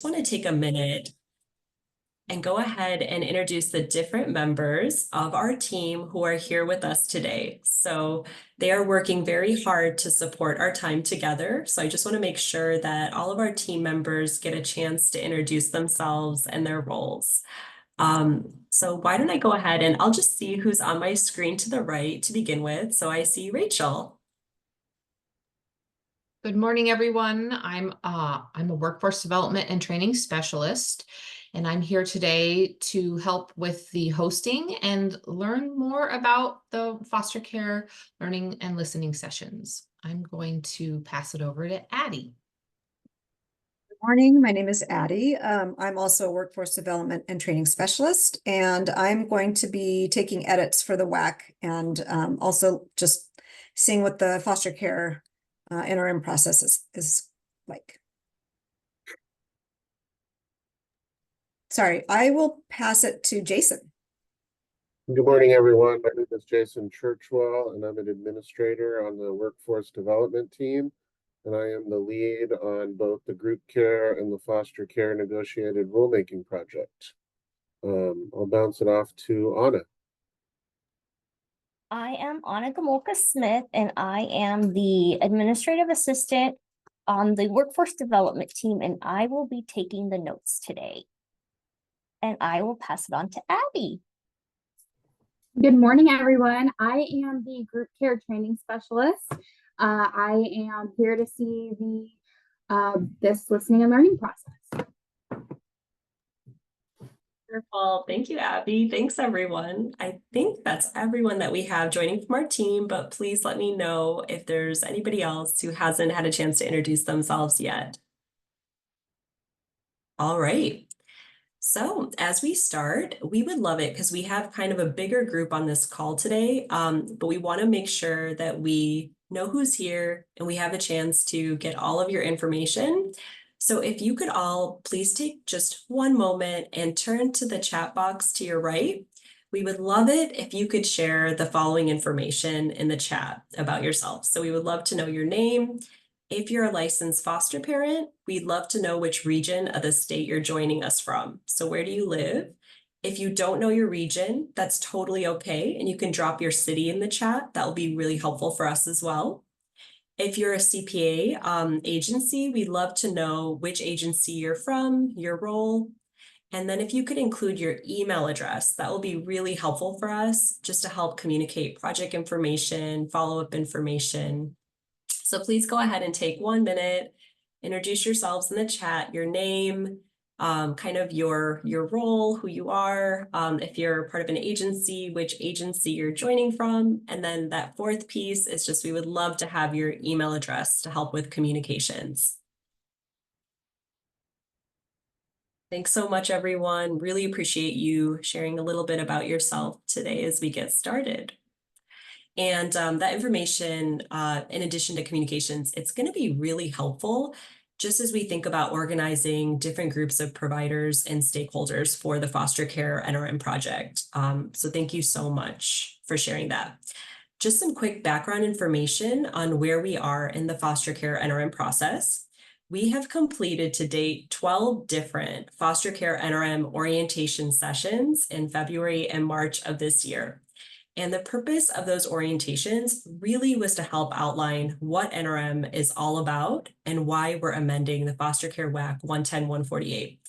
want to take a minute and go ahead and introduce the different members of our team who are here with us today. So they are working very hard to support our time together. So I just want to make sure that all of our team members get a chance to introduce themselves and their roles. So why don't I go ahead and I'll just see who's on my screen to the right to begin with. So I see Rachel. Good morning, everyone. I'm a workforce development and training specialist, and I'm here today to help with the hosting and learn more about the foster care learning and listening sessions. I'm going to pass it over to Addie. Good morning. My name is Addie. I'm also a workforce development and training specialist, and I'm going to be taking edits for the WAC and also just seeing what the foster care NRM process is like. Sorry, I will pass it to Jason. Good morning, everyone. My name is Jason Churchwell, and I'm an administrator on the workforce development team. And I am the lead on both the group care and the foster care negotiated rulemaking project. I'll bounce it off to Anna. I am Anna Gamolka Smith, and I am the administrative assistant on the workforce development team, and I will be taking the notes today. And I will pass it on to Abby. Good morning, everyone. I am the group care training specialist. I am here to see this listening and learning process. Wonderful. Thank you, Abby. Thanks, everyone. I think that's everyone that we have joining from our team, but please let me know if there's anybody else who hasn't had a chance to introduce themselves yet. All right. So as we start, we would love it because we have kind of a bigger group on this call today, but we want to make sure that we know who's here and we have a chance to get all of your information. So if you could all please take just one moment and turn to the chat box to your right. We would love it if you could share the following information in the chat about yourself. So we would love to know your name. If you're a licensed foster parent, we'd love to know which region of the state you're joining us from. So where do you live? If you don't know your region, that's totally okay. And you can drop your city in the chat. That will be really helpful for us as well. If you're a CPA agency, we'd love to know which agency you're from, your role. And then if you could include your email address, that will be really helpful for us just to help communicate project information, follow-up information. So please go ahead and take 1 minute, introduce yourselves in the chat, your name, kind of your role, who you are, if you're part of an agency, which agency you're joining from. And then that fourth piece is just, we would love to have your email address to help with communications. Thanks so much, everyone. Really appreciate you sharing a little bit about yourself today as we get started. And that information, in addition to communications, it's going to be really helpful just as we think about organizing different groups of providers and stakeholders for the foster care NRM project. So thank you so much for sharing that. Just some quick background information on where we are in the foster care NRM process. We have completed to date 12 different foster care NRM orientation sessions in February and March of this year. And the purpose of those orientations really was to help outline what NRM is all about and why we're amending the foster care WAC 110-148.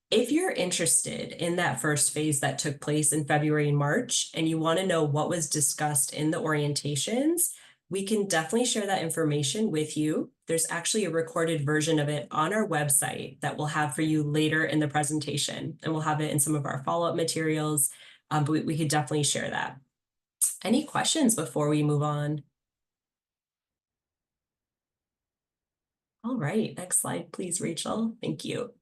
If you're interested in that first phase that took place in February and March, and you want to know what was discussed in the orientations, we can definitely share that information with you. There's actually a recorded version of it on our website that we'll have for you later in the presentation, and we'll have it in some of our follow-up materials, but we could definitely share that. Any questions before we move on? All right, next slide, please, Rachel. Thank you.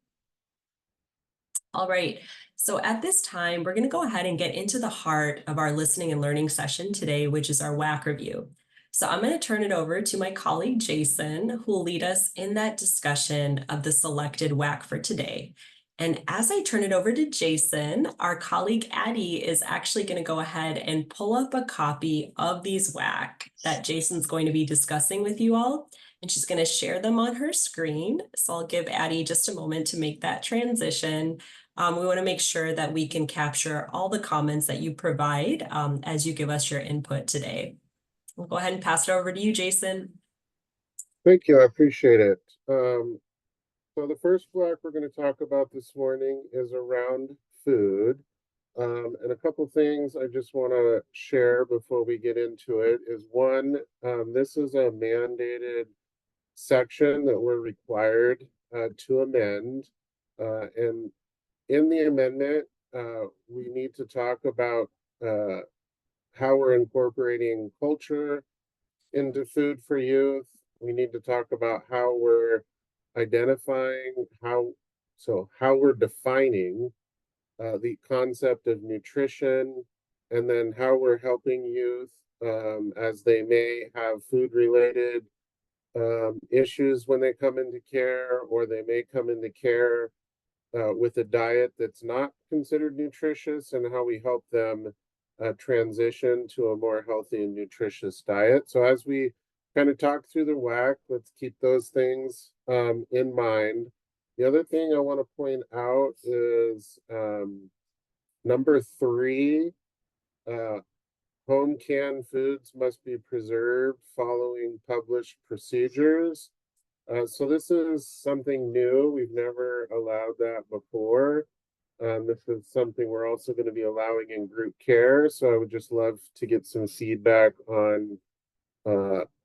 All right, so at this time, we're going to go ahead and get into the heart of our listening and learning session today, which is our WAC review. So I'm going to turn it over to my colleague, Jason, who will lead us in that discussion of the selected WAC for today. And as I turn it over to Jason, our colleague Addie is actually going to go ahead and pull up a copy of these WAC that Jason's going to be discussing with you all. and she's going to share them on her screen. So I'll give Addie just a moment to make that transition. We want to make sure that we can capture all the comments that you provide as you give us your input today. We'll go ahead and pass it over to you, Jason. Thank you, I appreciate it. So the first block we're going to talk about this morning is around food. And a couple things I just want to share before we get into it is one, this is a mandated section that we're required to amend. And in the amendment, we need to talk about how we're incorporating culture into food for youth. We need to talk about how we're identifying how we're defining the concept of nutrition, and then how we're helping youth as they may have food related issues when they come into care, or they may come into care with a diet that's not considered nutritious, and how we help them transition to a more healthy and nutritious diet. So as we kind of talk through the WAC, let's keep those things in mind. The other thing I want to point out is number 3, home canned foods must be preserved following published procedures. So this is something new. We've never allowed that before. This is something we're also going to be allowing in group care. So I would just love to get some feedback on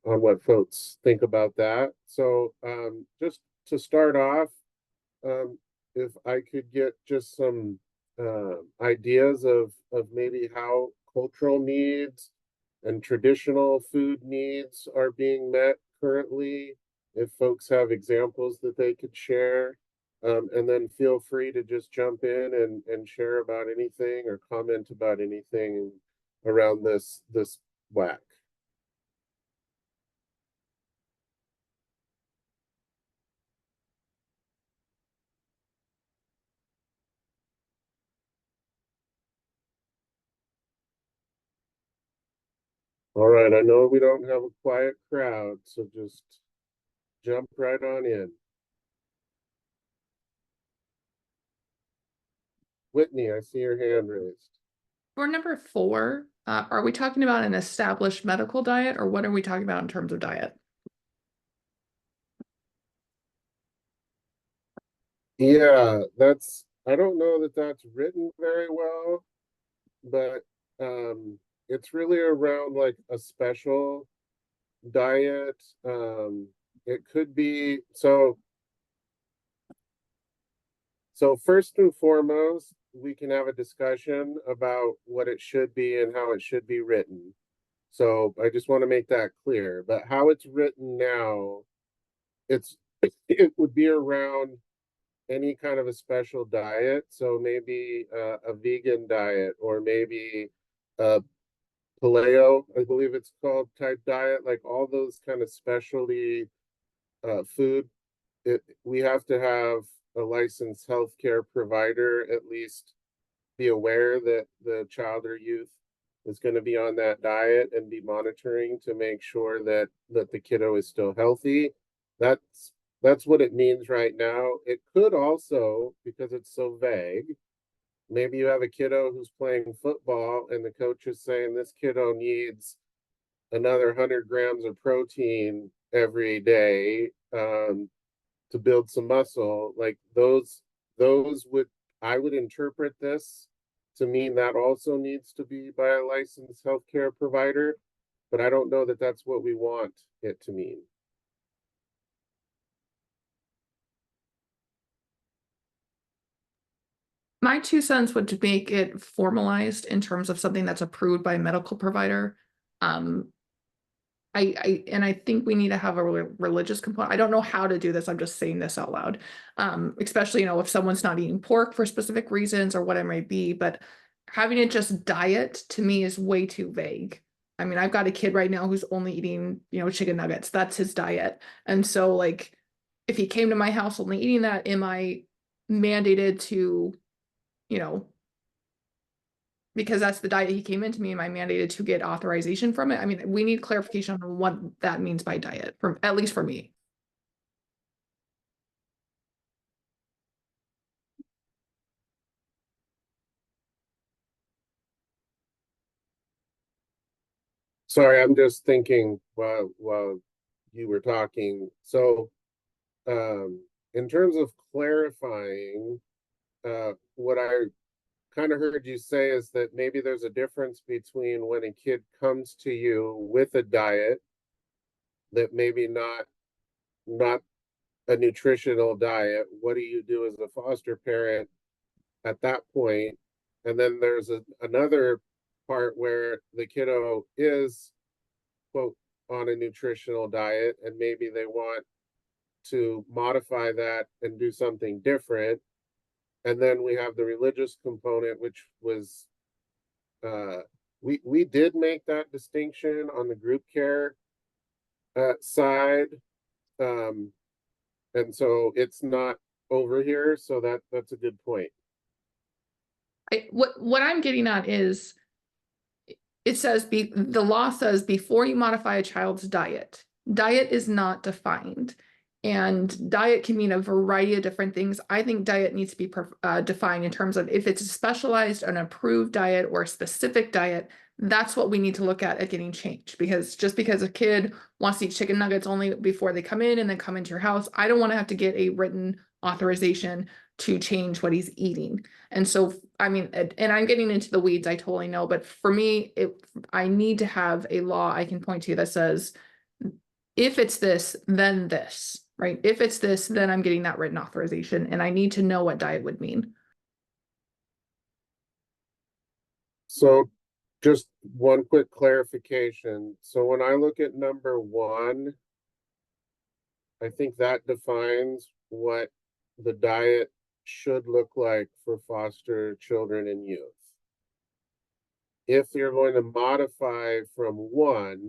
what folks think about that. So just to start off, if I could get just some ideas of maybe how cultural needs and traditional food needs are being met currently, if folks have examples that they could share. And then feel free to just jump in and share about anything or comment about anything around this WAC. All right, I know we don't have a quiet crowd, so just jump right on in. Whitney, I see your hand raised. For number 4, are we talking about an established medical diet, or what are we talking about in terms of diet? Yeah, I don't know that that's written very well, but it's really around like a special diet. It could be so first and foremost, we can have a discussion about what it should be and how it should be written. So I just want to make that clear. But how it's written now, it would be around any kind of a special diet. So maybe a vegan diet, or maybe a paleo, I believe it's called, type diet, like all those kind of specialty food. We have to have a licensed healthcare provider at least be aware that the child or youth is going to be on that diet, and be monitoring to make sure that the kiddo is still healthy. That's what it means right now. It could also, because it's so vague, maybe you have a kiddo who's playing football and the coach is saying this kiddo needs another 100 grams of protein every day to build some muscle. Like those I would interpret this to mean that also needs to be by a licensed healthcare provider, but I don't know that that's what we want it to mean. My 2 cents would make it formalized in terms of something that's approved by a medical provider. I think we need to have a religious component. I don't know how to do this. I'm just saying this out loud. Especially, if someone's not eating pork for specific reasons or what it might be, but having it just diet to me is way too vague. I mean, I've got a kid right now who's only eating, chicken nuggets. That's his diet. And so like, if he came to my house only eating that, am I mandated to, because that's the diet he came into me, am I mandated to get authorization from it? I mean, we need clarification on what that means by diet, at least for me. Sorry, I'm just thinking while you were talking. So, in terms of clarifying, what I kind of heard you say is that maybe there's a difference between when a kid comes to you with a diet that maybe not a nutritional diet. What do you do as a foster parent at that point? And then there's another part where the kiddo is, quote, on a nutritional diet, and maybe they want to modify that and do something different. And then we have the religious component, which was we did make that distinction on the group care side, and so it's not over here. So that's a good point. What I'm getting at is, it says the law says before you modify a child's diet, diet is not defined. And diet can mean a variety of different things. I think diet needs to be defined in terms of if it's a specialized, an approved diet or a specific diet. That's what we need to look at getting changed. Because just because a kid wants to eat chicken nuggets only before they come in and then come into your house, I don't want to have to get a written authorization to change what he's eating. And so, I mean, and I'm getting into the weeds, I totally know, but for me, I need to have a law I can point to that says, if it's this, then this, right? If it's this, then I'm getting that written authorization, and I need to know what diet would mean. So just one quick clarification. So when I look at number 1, I think that defines what the diet should look like for foster children and youth. If you're going to modify from 1,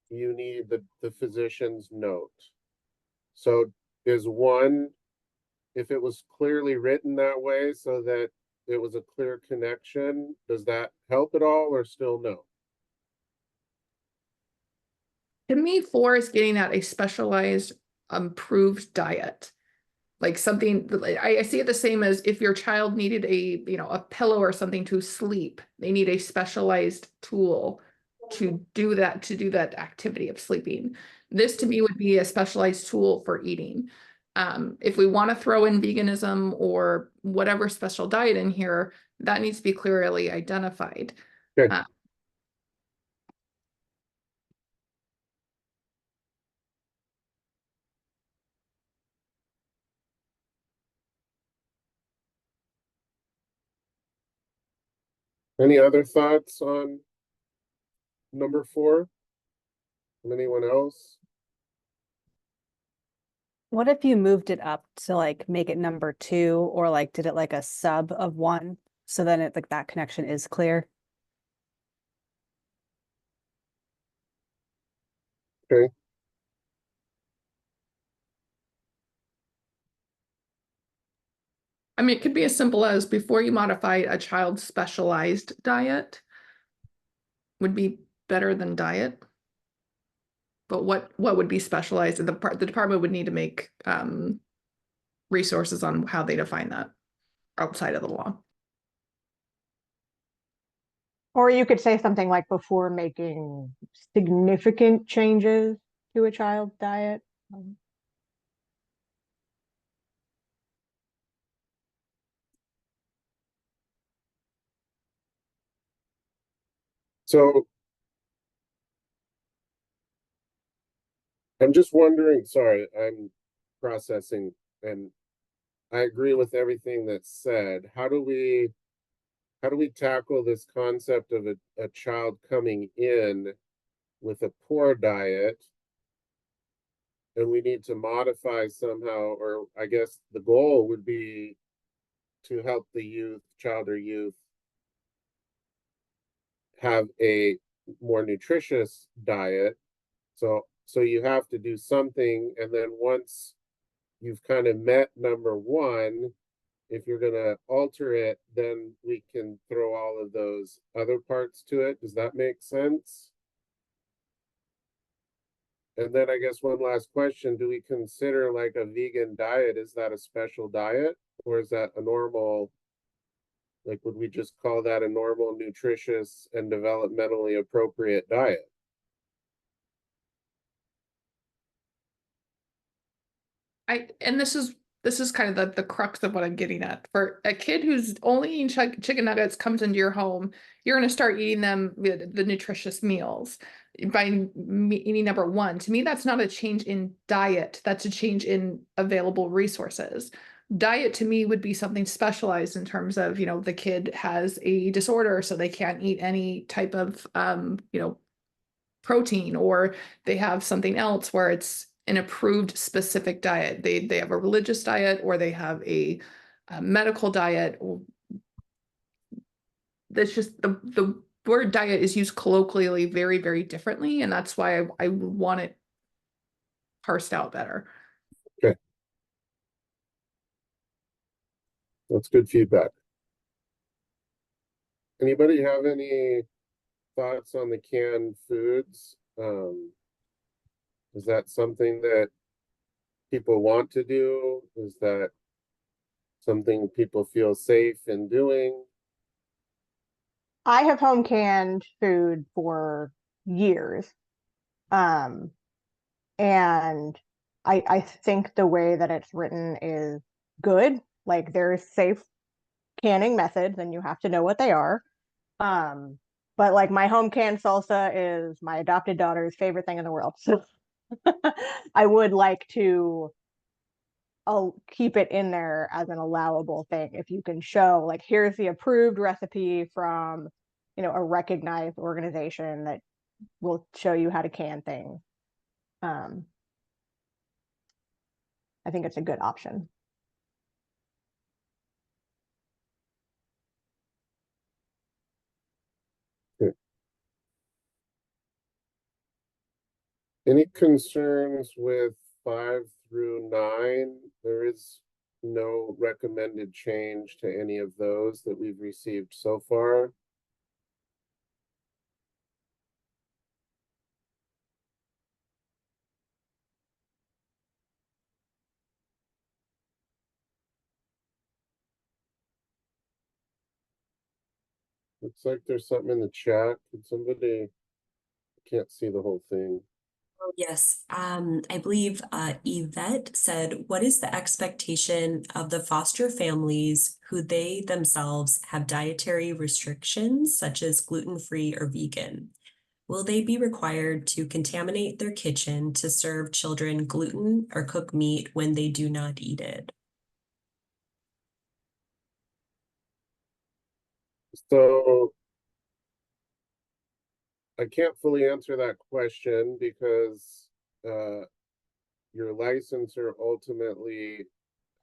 you need the physician's note. So is 1, if it was clearly written that way so that it was a clear connection, does that help at all or still no? To me, 4 is getting at a specialized, approved diet. Like something, I see it the same as if your child needed a pillow or something to sleep, they need a specialized tool to do that activity of sleeping. This to me would be a specialized tool for eating. If we want to throw in veganism or whatever special diet in here, that needs to be clearly identified. Okay. Any other thoughts on number 4 from anyone else? What if you moved it up to like make it number 2 or like did it like a sub of 1? So then it like that connection is clear. Okay. I mean, it could be as simple as before you modify a child's specialized diet would be better than diet. But what would be specialized? And the department would need to make resources on how they define that outside of the law. Or you could say something like before making significant changes to a child's diet. So I'm just wondering, sorry, I'm processing, and I agree with everything that's said. How do we tackle this concept of a child coming in with a poor diet and we need to modify somehow, or I guess the goal would be to help the child or youth have a more nutritious diet. So you have to do something, and then once you've kind of met number 1, if you're going to alter it, then we can throw all of those other parts to it. Does that make sense? And then I guess one last question, do we consider like a vegan diet, is that a special diet or is that a normal Like, would we just call that a normal, nutritious, and developmentally appropriate diet? And this is kind of the crux of what I'm getting at. For a kid who's only eating chicken nuggets comes into your home, you're going to start eating them the nutritious meals by eating number one. To me, that's not a change in diet. That's a change in available resources. Diet to me would be something specialized in terms of, the kid has a disorder, so they can't eat any type of, protein, or they have something else where it's an approved specific diet. They have a religious diet, or they have a medical diet. That's just the word diet is used colloquially very, very differently, and that's why I want it parsed out better. Okay. That's good feedback. Anybody have any thoughts on the canned foods? Is that something that people want to do? Is that something people feel safe in doing? I have home canned food for years. And I think the way that it's written is good. Like, there's safe canning methods and you have to know what they are. But like, my home canned salsa is my adopted daughter's favorite thing in the world. So I would like to I'll keep it in there as an allowable thing. If you can show, like, here's the approved recipe from, a recognized organization that will show you how to can things. I think it's a good option. Any concerns with 5 through 9? There is no recommended change to any of those that we've received so far. Looks like there's something in the chat. Could somebody, I can't see the whole thing. Oh, yes, I believe Yvette said, what is the expectation of the foster families who they themselves have dietary restrictions such as gluten-free or vegan? Will they be required to contaminate their kitchen to serve children gluten or cook meat when they do not eat it? So I can't fully answer that question because your licensor ultimately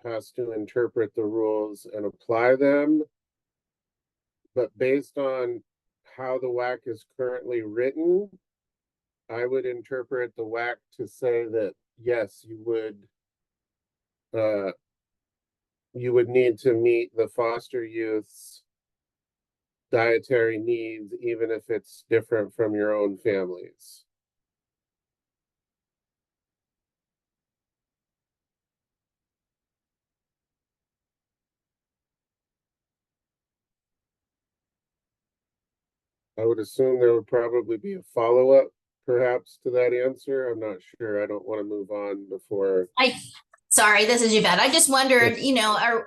has to interpret the rules and apply them. But based on how the WAC is currently written, I would interpret the WAC to say that yes, you would need to meet the foster youth's dietary needs, even if it's different from your own family's. I would assume there would probably be a follow-up perhaps to that answer. I'm not sure. I don't want to move on before. Sorry, this is Yvette. I just wondered, Yes.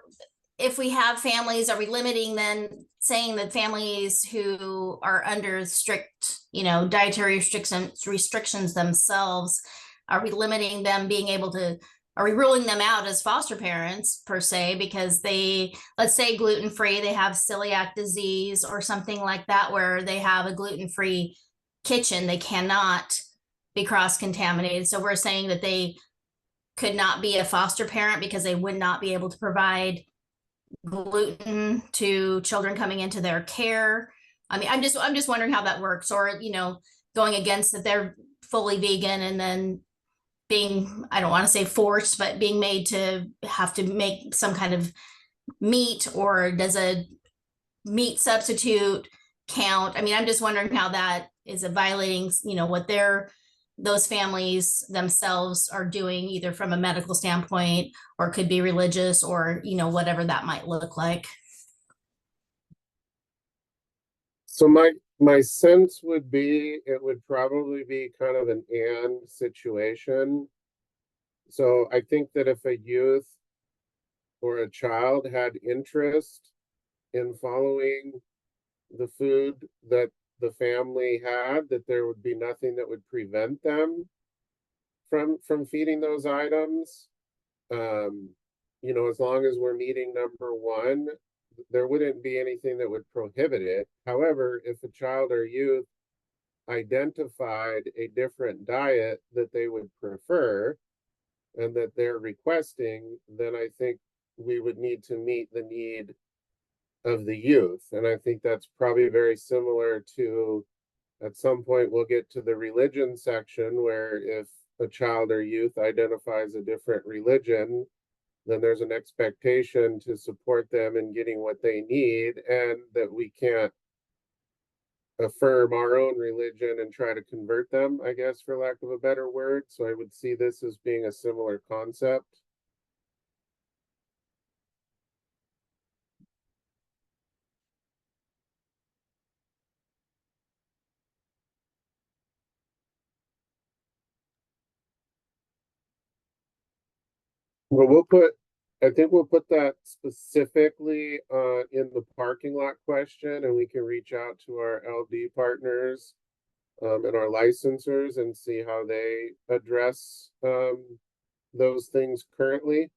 if we have families, are we limiting then saying that families who are under strict, dietary restrictions themselves, are we limiting them being able to, are we ruling them out as foster parents per se, because they, let's say gluten-free, they have celiac disease or something like that, where they have a gluten-free kitchen, they cannot be cross-contaminated. So we're saying that they could not be a foster parent because they would not be able to provide gluten to children coming into their care. I mean, I'm just wondering how that works, or, going against that they're fully vegan and then being, I don't want to say forced, but being made to have to make some kind of meat, or does a meat substitute count? I mean, I'm just wondering how that is violating, what those families themselves are doing, either from a medical standpoint or could be religious, or, whatever that might look like. So my sense would be it would probably be kind of an and situation. So I think that if a youth or a child had interest in following the food that the family had, that there would be nothing that would prevent them from feeding those items. You know, as long as we're meeting number one, there wouldn't be anything that would prohibit it. However, if a child or youth identified a different diet that they would prefer and that they're requesting, then I think we would need to meet the need of the youth. And I think that's probably very similar to, at some point, we'll get to the religion section where if a child or youth identifies a different religion, then there's an expectation to support them in getting what they need, and that we can't affirm our own religion and try to convert them, I guess, for lack of a better word. So I would see this as being a similar concept. Well, I think we'll put that specifically in the parking lot question, and we can reach out to our LD partners and our licensors and see how they address those things currently.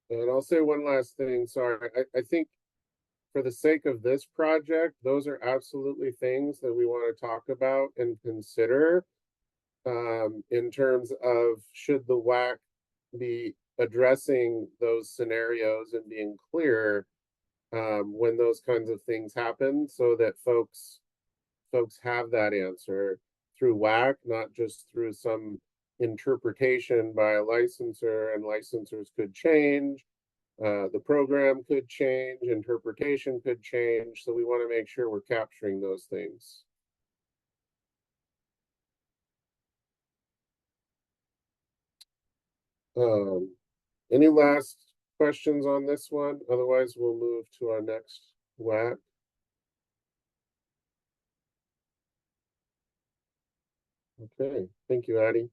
And I'll say one last thing. Sorry, I think for the sake of this project, those are absolutely things that we want to talk about and consider in terms of should the WAC be addressing those scenarios and being clear when those kinds of things happen, so that folks have that answer through WAC, not just through some interpretation by a licensor, and licensors could change. The program could change, interpretation could change. So we want to make sure we're capturing those things. Any last questions on this one? Otherwise, we'll move to our next WAC. Okay, thank you, Addie.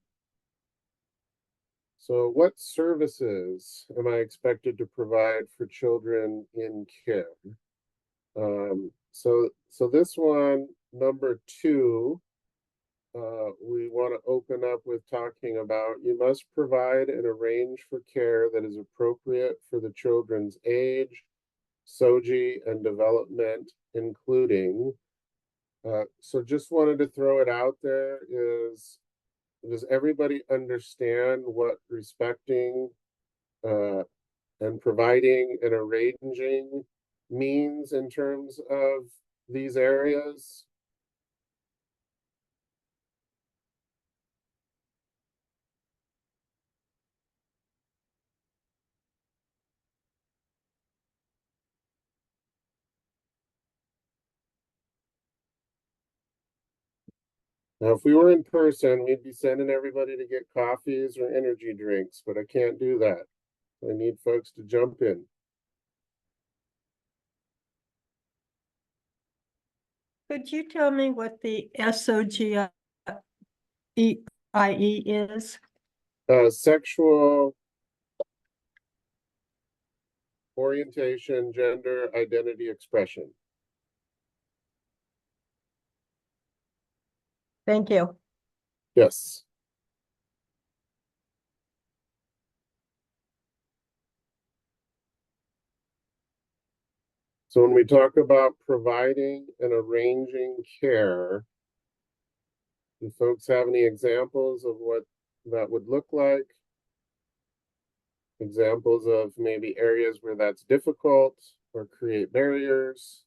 So what services am I expected to provide for children in care? So this one, number 2, we want to open up with talking about you must provide and arrange for care that is appropriate for the children's age, SOGI, and development, including. So just wanted to throw it out there is, does everybody understand what respecting and providing and arranging means in terms of these areas? Now, if we were in person, we'd be sending everybody to get coffees or energy drinks, but I can't do that. I need folks to jump in. Could you tell me what the SOGIE is? Sexual orientation, gender identity expression. Thank you. Yes. So when we talk about providing and arranging care, do folks have any examples of what that would look like? Examples of maybe areas where that's difficult or create barriers?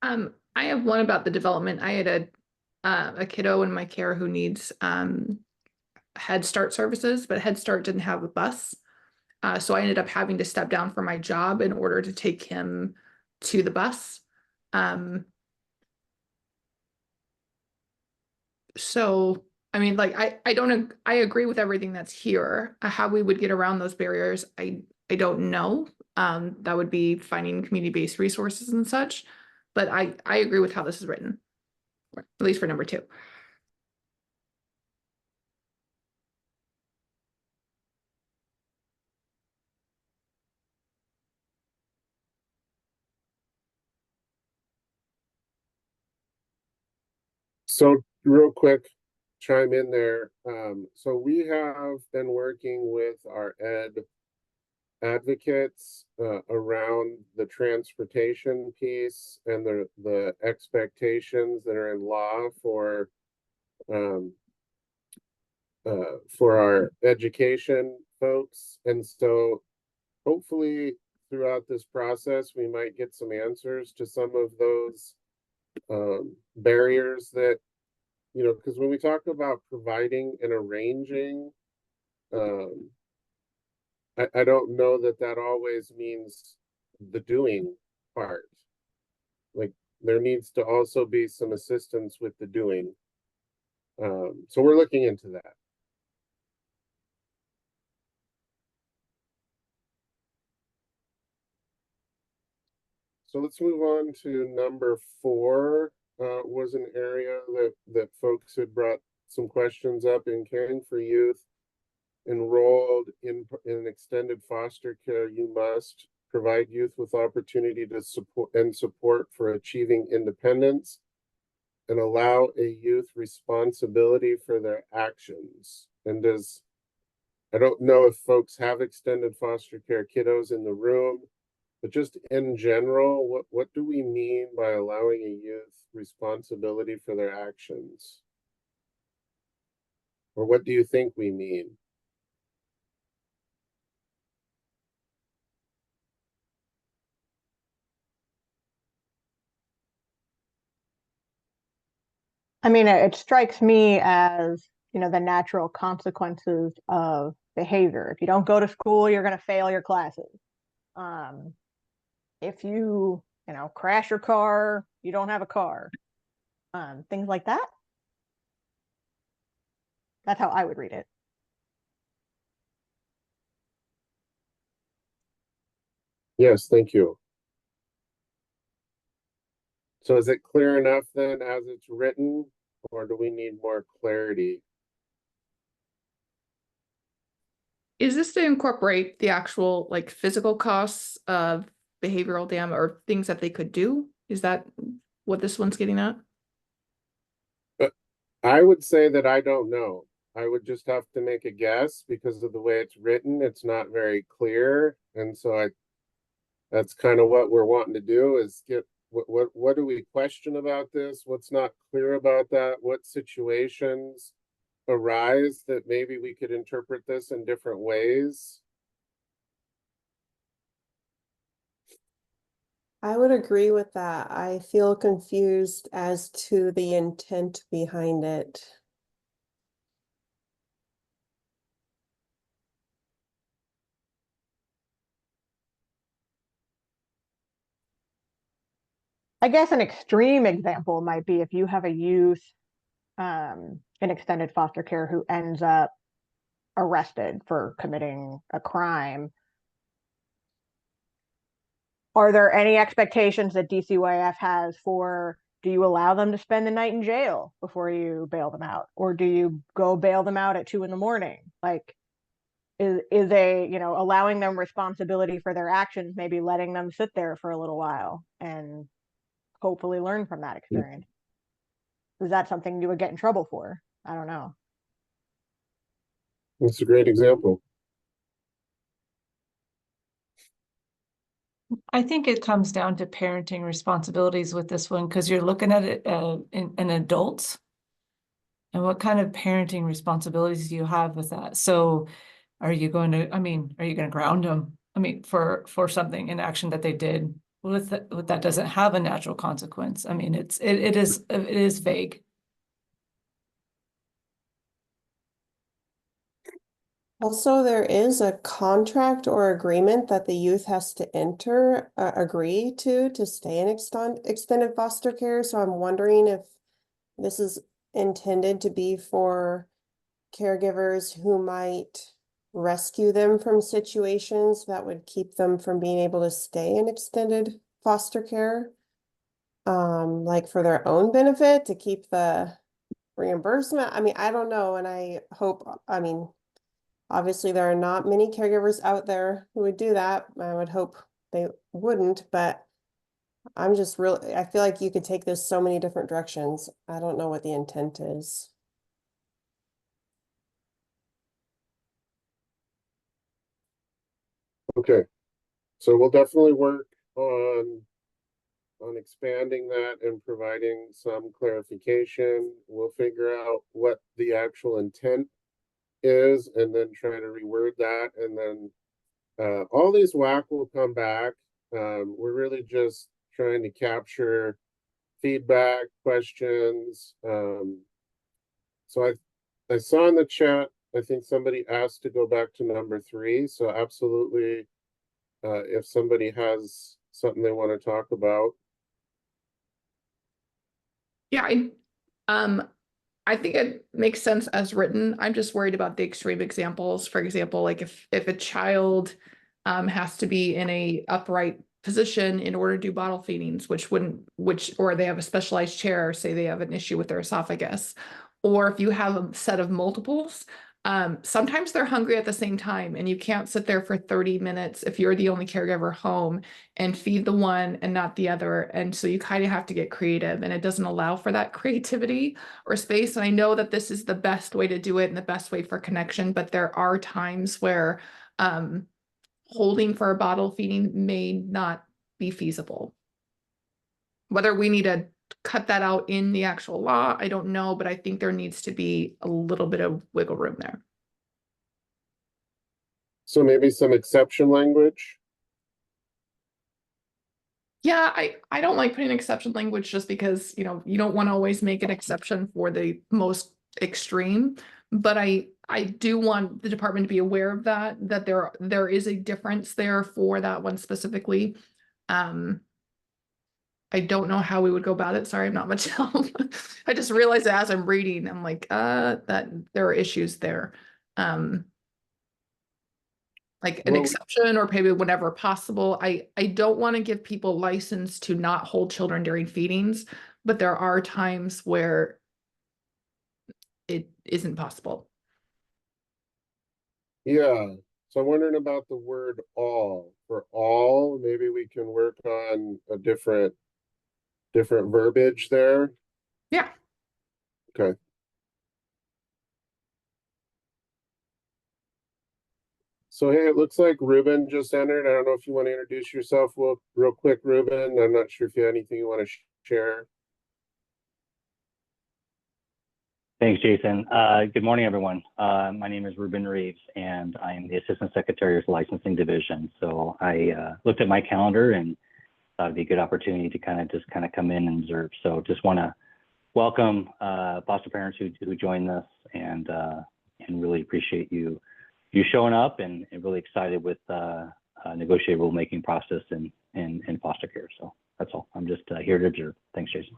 I have one about the development. I had a kiddo in my care who needs Head Start services, but Head Start didn't have a bus. So I ended up having to step down from my job in order to take him to the bus. So, I mean, like, I agree with everything that's here. How we would get around those barriers, I don't know. That would be finding community-based resources and such. But I agree with how this is written, at least for number 2. So real quick, chime in there. So we have been working with our ed advocates around the transportation piece and the expectations that are in law for our education folks. And so hopefully throughout this process, we might get some answers to some of those barriers that, because when we talk about providing and arranging, I don't know that always means the doing part. Like there needs to also be some assistance with the doing. So we're looking into that. So let's move on to number 4. Was an area that folks had brought some questions up in caring for youth enrolled in extended foster care. You must provide youth with opportunity to support for achieving independence and allow a youth responsibility for their actions. And I don't know if folks have extended foster care kiddos in the room, but just in general, what do we mean by allowing a youth responsibility for their actions? Or what do you think we mean? I mean, it strikes me as, the natural consequences of behavior. If you don't go to school, you're going to fail your classes. If you, crash your car, you don't have a car. Things like that. That's how I would read it. Yes, thank you. So is it clear enough then as it's written, or do we need more clarity? Is this to incorporate the actual like physical costs of behavioral damage or things that they could do? Is that what this one's getting at? I would say that I don't know. I would just have to make a guess because of the way it's written. It's not very clear. And so that's kind of what we're wanting to do is get what do we question about this? What's not clear about that? What situations arise that maybe we could interpret this in different ways? I would agree with that. I feel confused as to the intent behind it. I guess an extreme example might be if you have a youth in extended foster care who ends up arrested for committing a crime. Are there any expectations that DCYF has for, do you allow them to spend the night in jail before you bail them out? Or do you go bail them out at 2 a.m? Like, is allowing them responsibility for their actions, maybe letting them sit there for a little while and hopefully learn from that experience? Is that something you would get in trouble for? I don't know. That's a great example. I think it comes down to parenting responsibilities with this one, because you're looking at it in adults. And what kind of parenting responsibilities do you have with that? So are you going to ground them? For something, an action that they did with that doesn't have a natural consequence. It is vague. Also, there is a contract or agreement that the youth has to enter, agree to stay in extended foster care. So I'm wondering if this is intended to be for caregivers who might rescue them from situations that would keep them from being able to stay in extended foster care. Like for their own benefit to keep the reimbursement. I mean, I don't know. And I hope, I mean, obviously there are not many caregivers out there who would do that. I would hope they wouldn't, but I'm just really, I feel like you could take this so many different directions. I don't know what the intent is. Okay, so we'll definitely work on expanding that and providing some clarification. We'll figure out what the actual intent is and then try to reword that. And then all these WAC will come back. We're really just trying to capture feedback, questions. So I saw in the chat, I think somebody asked to go back to number 3. So absolutely, if somebody has something they want to talk about. Yeah, I think it makes sense as written. I'm just worried about the extreme examples. For example, like if a child has to be in a upright position in order to do bottle feedings, or they have a specialized chair, say they have an issue with their esophagus, or if you have a set of multiples, sometimes they're hungry at the same time and you can't sit there for 30 minutes if you're the only caregiver home and feed the one and not the other. And so you kind of have to get creative, and it doesn't allow for that creativity or space. And I know that this is the best way to do it and the best way for connection, but there are times where holding for a bottle feeding may not be feasible. Whether we need to cut that out in the actual law, I don't know, but I think there needs to be a little bit of wiggle room there. So maybe some exception language. Yeah, I don't like putting exception language just because, you don't want to always make an exception for the most extreme, but I do want the department to be aware of that there is a difference there for that one specifically. I don't know how we would go about it. Sorry, I'm not much help. I just realized that as I'm reading, I'm like, that there are issues there. Like an exception or maybe whenever possible. I don't want to give people license to not hold children during feedings, but there are times where it isn't possible. Yeah. So I'm wondering about the word all. For all, maybe we can work on a different verbiage there. Yeah. Okay. So hey, it looks like Ruben just entered. I don't know if you want to introduce yourself real quick, Ruben. I'm not sure if you have anything you want to share. Thanks, Jason. Good morning, everyone. My name is Ruben Reeves, and I am the Assistant Secretary of the Licensing Division. So I looked at my calendar and thought it'd be a good opportunity to kind of come in and observe. So just want to welcome foster parents who joined us, and really appreciate you showing up, and really excited with negotiated rulemaking process in foster care. So that's all. I'm just here to observe. Thanks, Jason.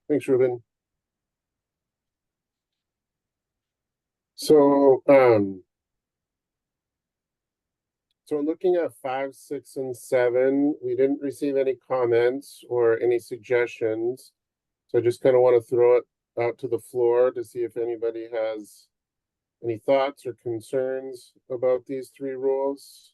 Thanks, Ruben. So, so looking at 5, 6, and 7, we didn't receive any comments or any suggestions. So I just kind of want to throw it out to the floor to see if anybody has any thoughts or concerns about these 3 rules.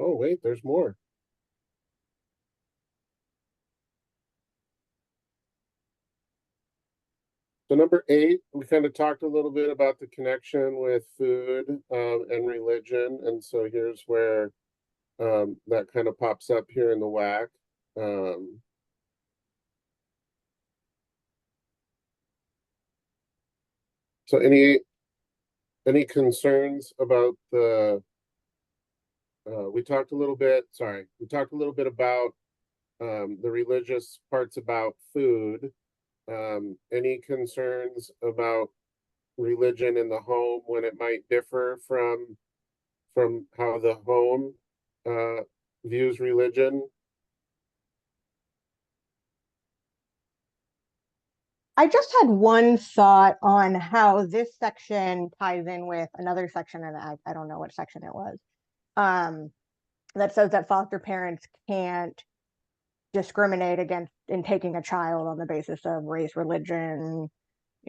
Oh, wait, there's more. So number 8, we kind of talked a little bit about the connection with food and religion. And so here's where that kind of pops up here in the WAC. So any concerns about the we talked a little bit about the religious parts about food. Any concerns about religion in the home when it might differ from how the home views religion? I just had one thought on how this section ties in with another section, and I don't know what section it was, that says that foster parents can't discriminate against in taking a child on the basis of race, religion,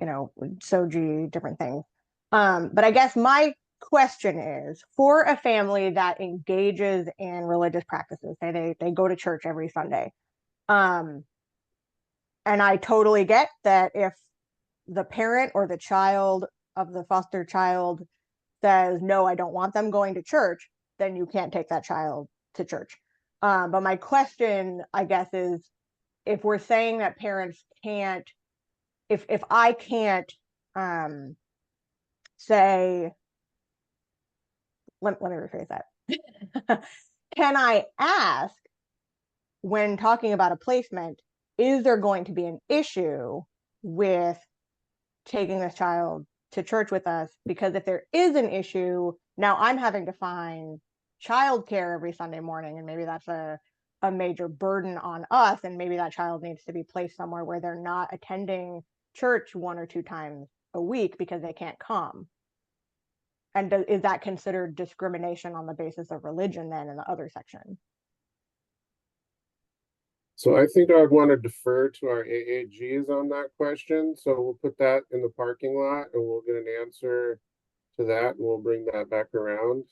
SOGI, different things. But I guess my question is, for a family that engages in religious practices, say they go to church every Sunday, and I totally get that if the parent or the child of the foster child says, no, I don't want them going to church, then you can't take that child to church. But my question, I guess, is if we're saying that parents can't, if I can't say, let me rephrase that. Can I ask, when talking about a placement, is there going to be an issue with taking this child to church with us? Because if there is an issue, now I'm having to find childcare every Sunday morning, and maybe that's a major burden on us, and maybe that child needs to be placed somewhere where they're not attending church 1 or 2 times a week because they can't come. And is that considered discrimination on the basis of religion then in the other section? So I think I would want to defer to our AAGs on that question. So we'll put that in the parking lot and we'll get an answer to that and we'll bring that back around.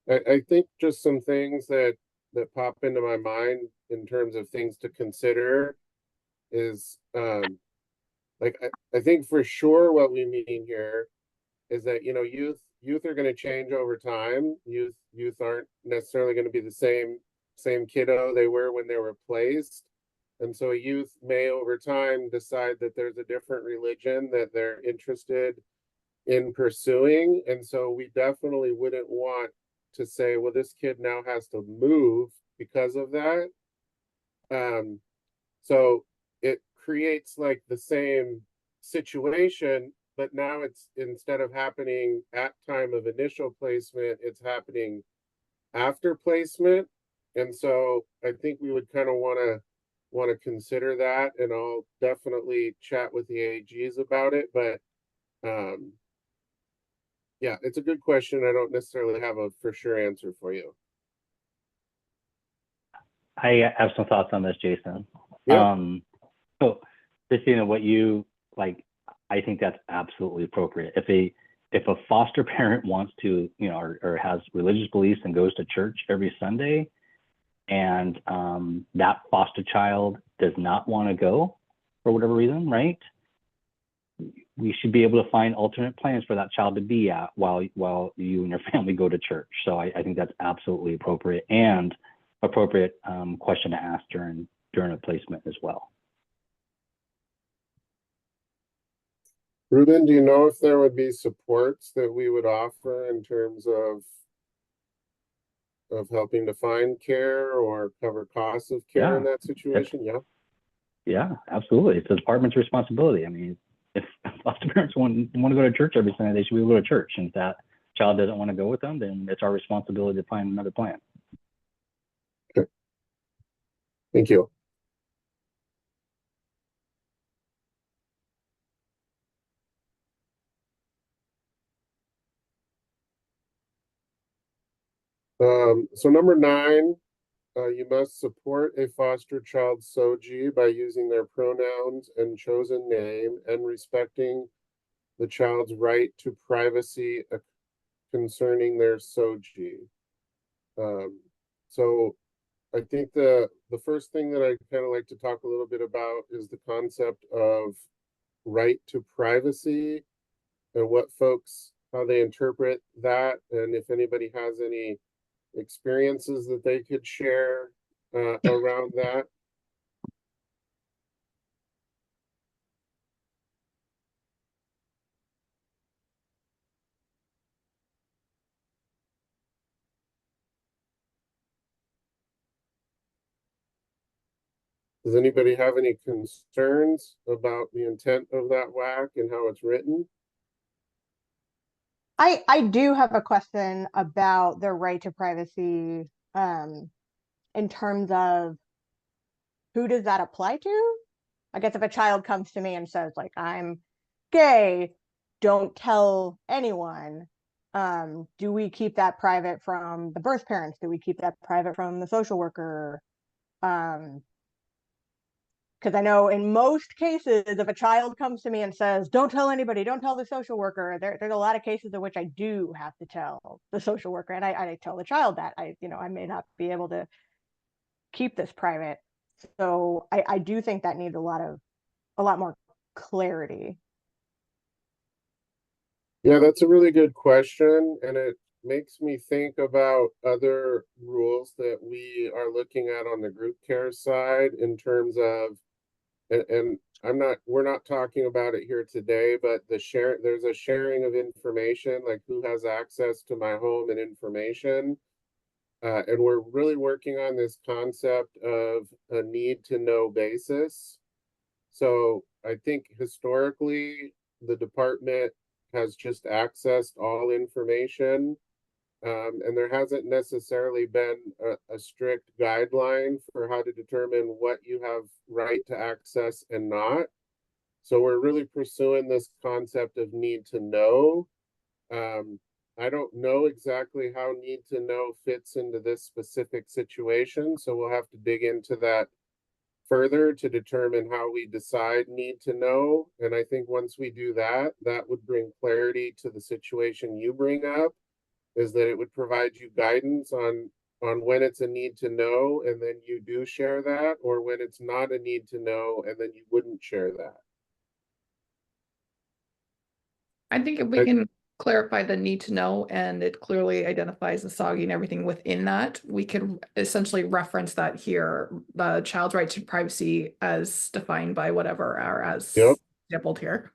I think just some things that pop into my mind in terms of things to consider is like I think for sure what we mean here is that youth are going to change over time. Youth aren't necessarily going to be the same kiddo they were when they were placed. And so a youth may over time decide that there's a different religion that they're interested in pursuing. And so we definitely wouldn't want to say, well, this kid now has to move because of that. So it creates like the same situation, but now it's, instead of happening at time of initial placement, it's happening after placement. And so I think we would kind of want to consider that, and I'll definitely chat with the AGs about it. But yeah, it's a good question. I don't necessarily have a for sure answer for you. I have some thoughts on this, Jason. Yeah. So just what you like, I think that's absolutely appropriate. If a foster parent wants to, or has religious beliefs and goes to church every Sunday, and that foster child does not want to go for whatever reason, right? We should be able to find alternate plans for that child to be at while you and your family go to church. So I think that's absolutely appropriate, and appropriate question to ask during a placement as well. Ruben, do you know if there would be supports that we would offer in terms of helping to find care or cover costs of care in that situation? Yeah, absolutely. It's the department's responsibility. I mean, if foster parents want to go to church every Sunday, they should be able to go to church. And if that child doesn't want to go with them, then it's our responsibility to find another plan. Okay. Thank you. So number 9, you must support a foster child's SOGI by using their pronouns and chosen name and respecting the child's right to privacy concerning their SOGI. So I think the first thing that I kind of like to talk a little bit about is the concept of right to privacy and how they interpret that, and if anybody has any experiences that they could share around that. Does anybody have any concerns about the intent of that WAC and how it's written? I do have a question about the right to privacy in terms of who does that apply to? I guess if a child comes to me and says like, I'm gay, don't tell anyone. Do we keep that private from the birth parents? Do we keep that private from the social worker? Because I know in most cases, if a child comes to me and says, don't tell anybody, don't tell the social worker, there's a lot of cases in which I do have to tell the social worker. And I tell the child that I may not be able to keep this private. So I do think that needs a lot more clarity. Yeah, that's a really good question. And it makes me think about other rules that we are looking at on the group care side in terms of, and we're not talking about it here today, but there's a sharing of information, like who has access to my home and information. And we're really working on this concept of a need to know basis. So I think historically, the department has just accessed all information. And there hasn't necessarily been a strict guideline for how to determine what you have right to access and not. So we're really pursuing this concept of need to know. I don't know exactly how need to know fits into this specific situation, so we'll have to dig into that further to determine how we decide need to know. And I think once we do that, that would bring clarity to the situation you bring up, is that it would provide you guidance on when it's a need to know and then you do share that, or when it's not a need to know and then you wouldn't share that. I think if we can clarify the need to know and it clearly identifies the SOGI and everything within that, we can essentially reference that here, the child's right to privacy as defined by whatever or as exampled here.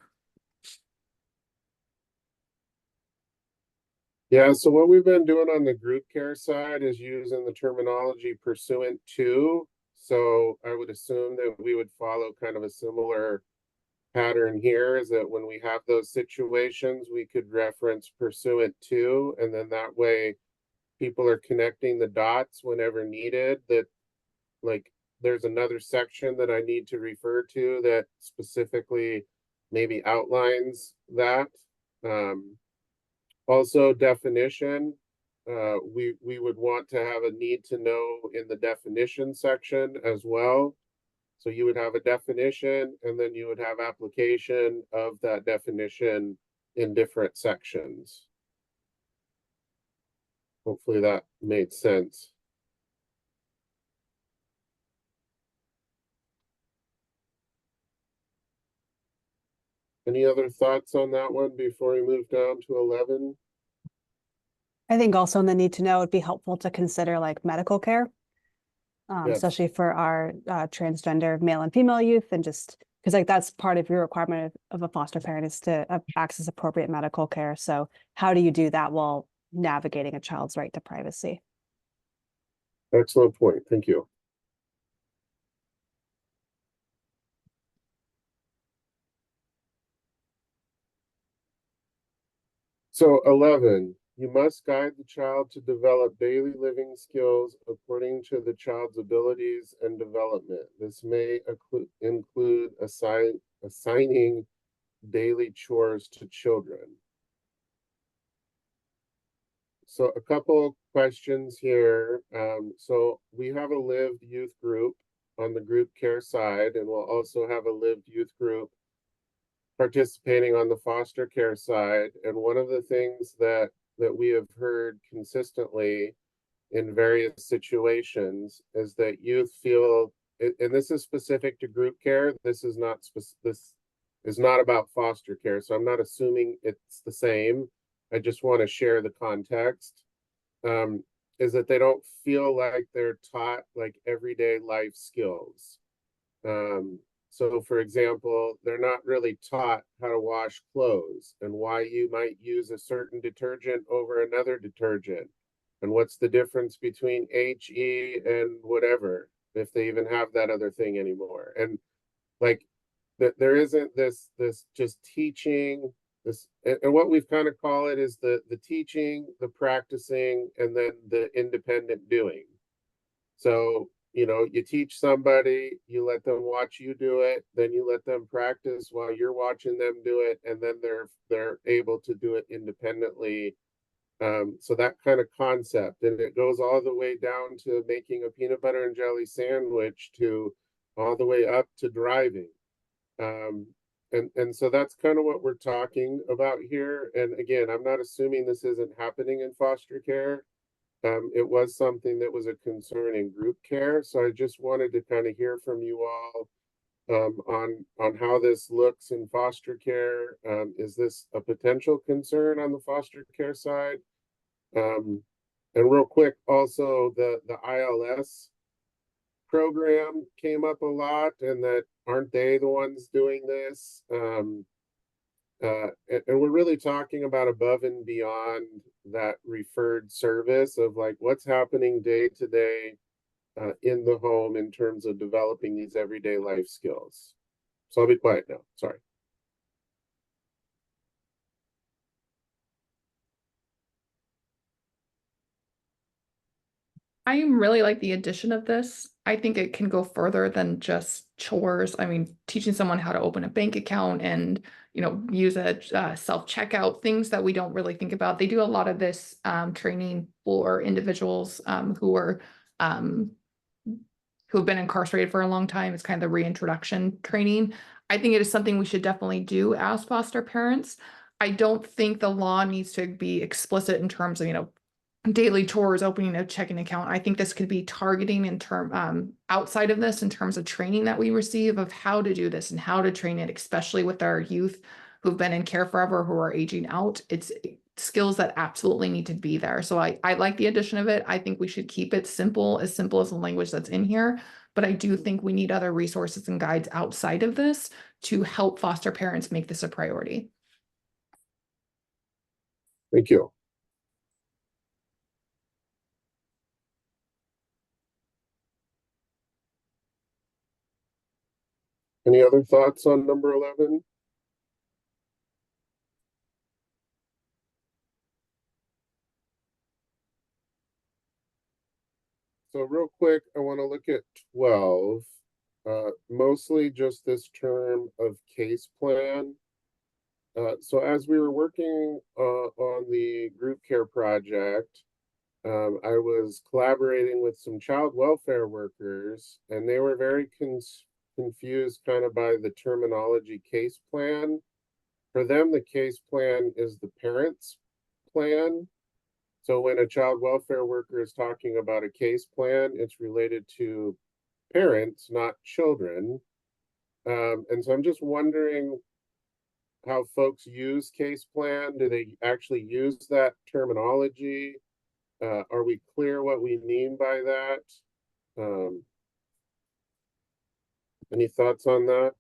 Yeah, so what we've been doing on the group care side is using the terminology pursuant to. So I would assume that we would follow kind of a similar pattern here, is that when we have those situations, we could reference pursuant to, and then that way people are connecting the dots whenever needed, that like there's another section that I need to refer to that specifically maybe outlines that. Also definition, we would want to have a need to know in the definition section as well. So you would have a definition and then you would have application of that definition in different sections. Hopefully that made sense. Any other thoughts on that one before we move down to 11? I think also in the need to know, it'd be helpful to consider like medical care, Yes. especially for our transgender male and female youth, and just because like that's part of your requirement of a foster parent is to access appropriate medical care. So how do you do that while navigating a child's right to privacy? Excellent point. Thank you. So 11, you must guide the child to develop daily living skills according to the child's abilities and development. This may include assigning daily chores to children. So a couple questions here. So we have a lived youth group on the group care side, and we'll also have a lived youth group participating on the foster care side. And one of the things that we have heard consistently in various situations is that youth feel, and this is specific to group care, this is not about foster care, so I'm not assuming it's the same. I just want to share the context, is that they don't feel like they're taught like everyday life skills. So for example, they're not really taught how to wash clothes and why you might use a certain detergent over another detergent and what's the difference between HE and whatever. if they even have that other thing anymore. And like that there isn't this just teaching this, and what we've kind of call it is the teaching, the practicing, and then the independent doing. So, you know, you teach somebody, you let them watch you do it, then you let them practice while you're watching them do it, and then they're able to do it independently. So that kind of concept, and it goes all the way down to making a peanut butter and jelly sandwich to all the way up to driving. And so that's kind of what we're talking about here. And again, I'm not assuming this isn't happening in foster care. It was something that was a concern in group care. So I just wanted to kind of hear from you all on how this looks in foster care. Is this a potential concern on the foster care side? And real quick, also the ILS program came up a lot, and that aren't they the ones doing this? And we're really talking about above and beyond that referred service of like what's happening day to day in the home in terms of developing these everyday life skills. So I'll be quiet now. Sorry. I really like the addition of this. I think it can go further than just chores. I mean, teaching someone how to open a bank account and, you know, use a self-checkout, things that we don't really think about. They do a lot of this training for individuals who have been incarcerated for a long time. It's kind of the reintroduction training. I think it is something we should definitely do as foster parents. I don't think the law needs to be explicit in terms of, you know, daily chores, opening a checking account. I think this could be targeting in term outside of this in terms of training that we receive of how to do this and how to train it, especially with our youth who've been in care forever, who are aging out. It's skills that absolutely need to be there. So I like the addition of it. I think we should keep it simple as the language that's in here. But I do think we need other resources and guides outside of this to help foster parents make this a priority. Thank you. Any other thoughts on number 11? So real quick, I want to look at 12, mostly just this term of case plan. So as we were working on the group care project, I was collaborating with some child welfare workers, and they were very confused kind of by the terminology case plan. For them, the case plan is the parent's plan. So when a child welfare worker is talking about a case plan, it's related to parents, not children. And so I'm just wondering how folks use case plan. Do they actually use that terminology? Are we clear what we mean by that? Any thoughts on that?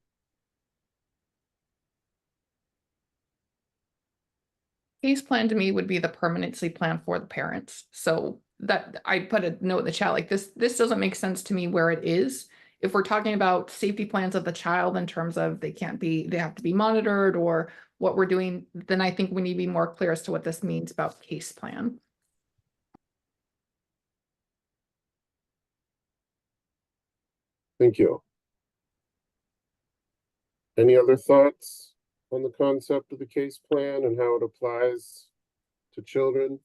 Case plan to me would be the permanency plan for the parents. So that I put a note in the chat, like this doesn't make sense to me where it is. If we're talking about safety plans of the child in terms of they have to be monitored or what we're doing, then I think we need to be more clear as to what this means about case plan. Thank you. Any other thoughts on the concept of the case plan and how it applies to children?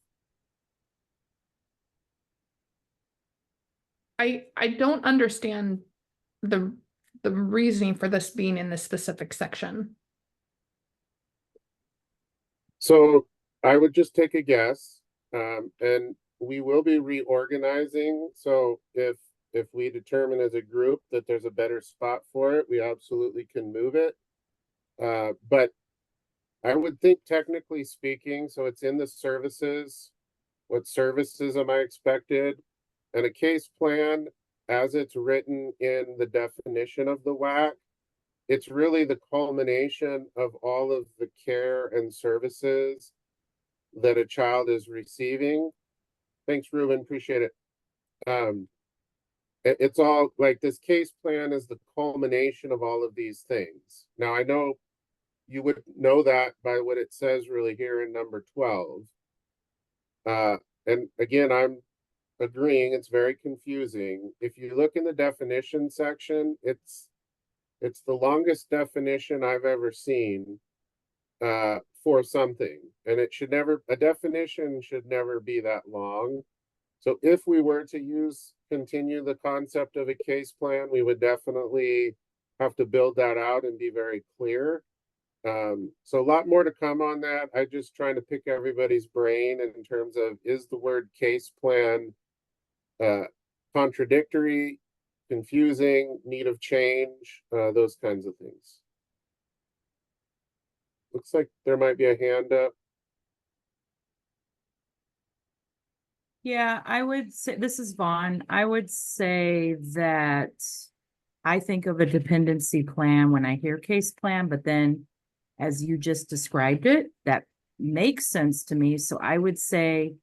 I don't understand the reasoning for this being in this specific section. So I would just take a guess, and we will be reorganizing. So if we determine as a group that there's a better spot for it, we absolutely can move it. But I would think technically speaking, so it's in the services. What services am I expected? And a case plan, as it's written in the definition of the WAC, it's really the culmination of all of the care and services that a child is receiving. Thanks, Ruben, appreciate it. it's all like this case plan is the culmination of all of these things. Now, I know you would know that by what it says really here in number 12. And again, I'm agreeing it's very confusing. If you look in the definition section, it's the longest definition I've ever seen for something. And it should never, a definition should never be that long. So if we were to continue the concept of a case plan, we would definitely have to build that out and be very clear. So a lot more to come on that. I'm just trying to pick everybody's brain in terms of, is the word case plan contradictory, confusing, need of change, those kinds of things. Looks like there might be a hand up. Yeah, I would say, this is Vaughn. I would say that I think of a dependency plan when I hear case plan, but then as you just described it, that makes sense to me. So I would say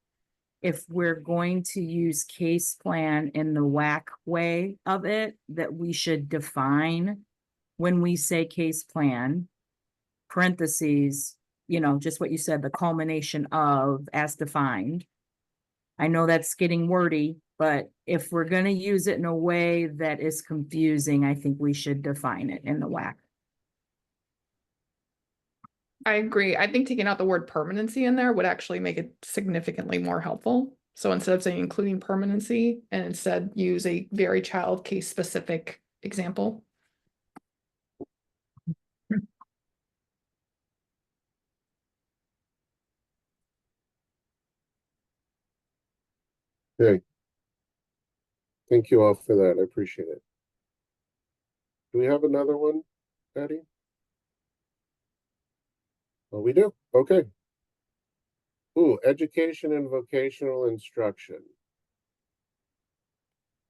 if we're going to use case plan in the WAC way of it, that we should define when we say case plan, parentheses, just what you said, the culmination of as defined. I know that's getting wordy, but if we're going to use it in a way that is confusing, I think we should define it in the WAC. I agree. I think taking out the word permanency in there would actually make it significantly more helpful. So instead of saying including permanency, and instead use a very child case specific example. Okay. Thank you all for that. I appreciate it. Do we have another one, Patty? Oh, we do. Okay. Ooh, education and vocational instruction.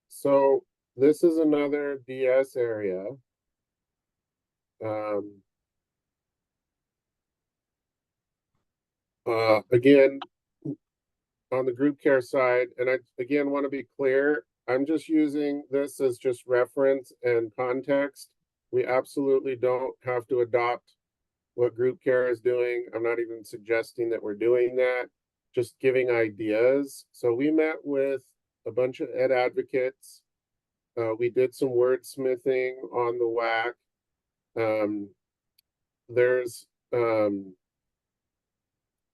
So this is another DS area. Again, on the group care side, and I again want to be clear, I'm just using this as just reference and context. We absolutely don't have to adopt what group care is doing. I'm not even suggesting that we're doing that, just giving ideas. So we met with a bunch of ed advocates. We did some wordsmithing on the WAC.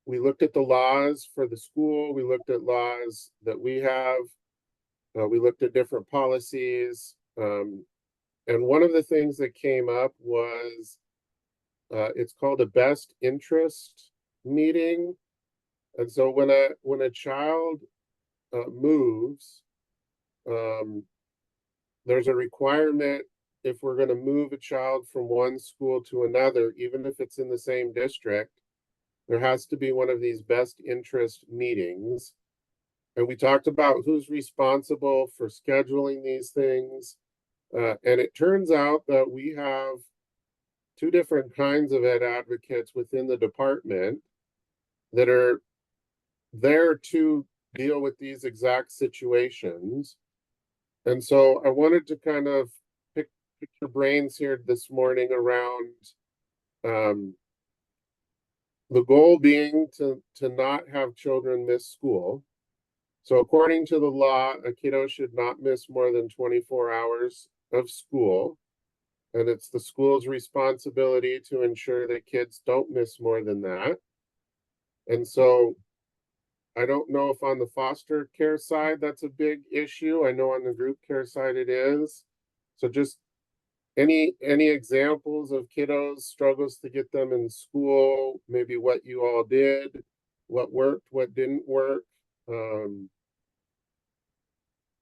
We looked at the laws for the school. We looked at laws that we have. We looked at different policies. And one of the things that came up was it's called a best interest meeting. And so when a child moves, there's a requirement if we're going to move a child from one school to another, even if it's in the same district, there has to be one of these best interest meetings. And we talked about who's responsible for scheduling these things. And it turns out that we have two different kinds of ed advocates within the department that are there to deal with these exact situations. And so I wanted to kind of pick your brains here this morning around the goal being to not have children miss school. So according to the law, a kiddo should not miss more than 24 hours of school. And it's the school's responsibility to ensure that kids don't miss more than that. And so I don't know if on the foster care side, that's a big issue. I know on the group care side it is. So just any examples of kiddos struggles to get them in school, maybe what you all did, what worked, what didn't work.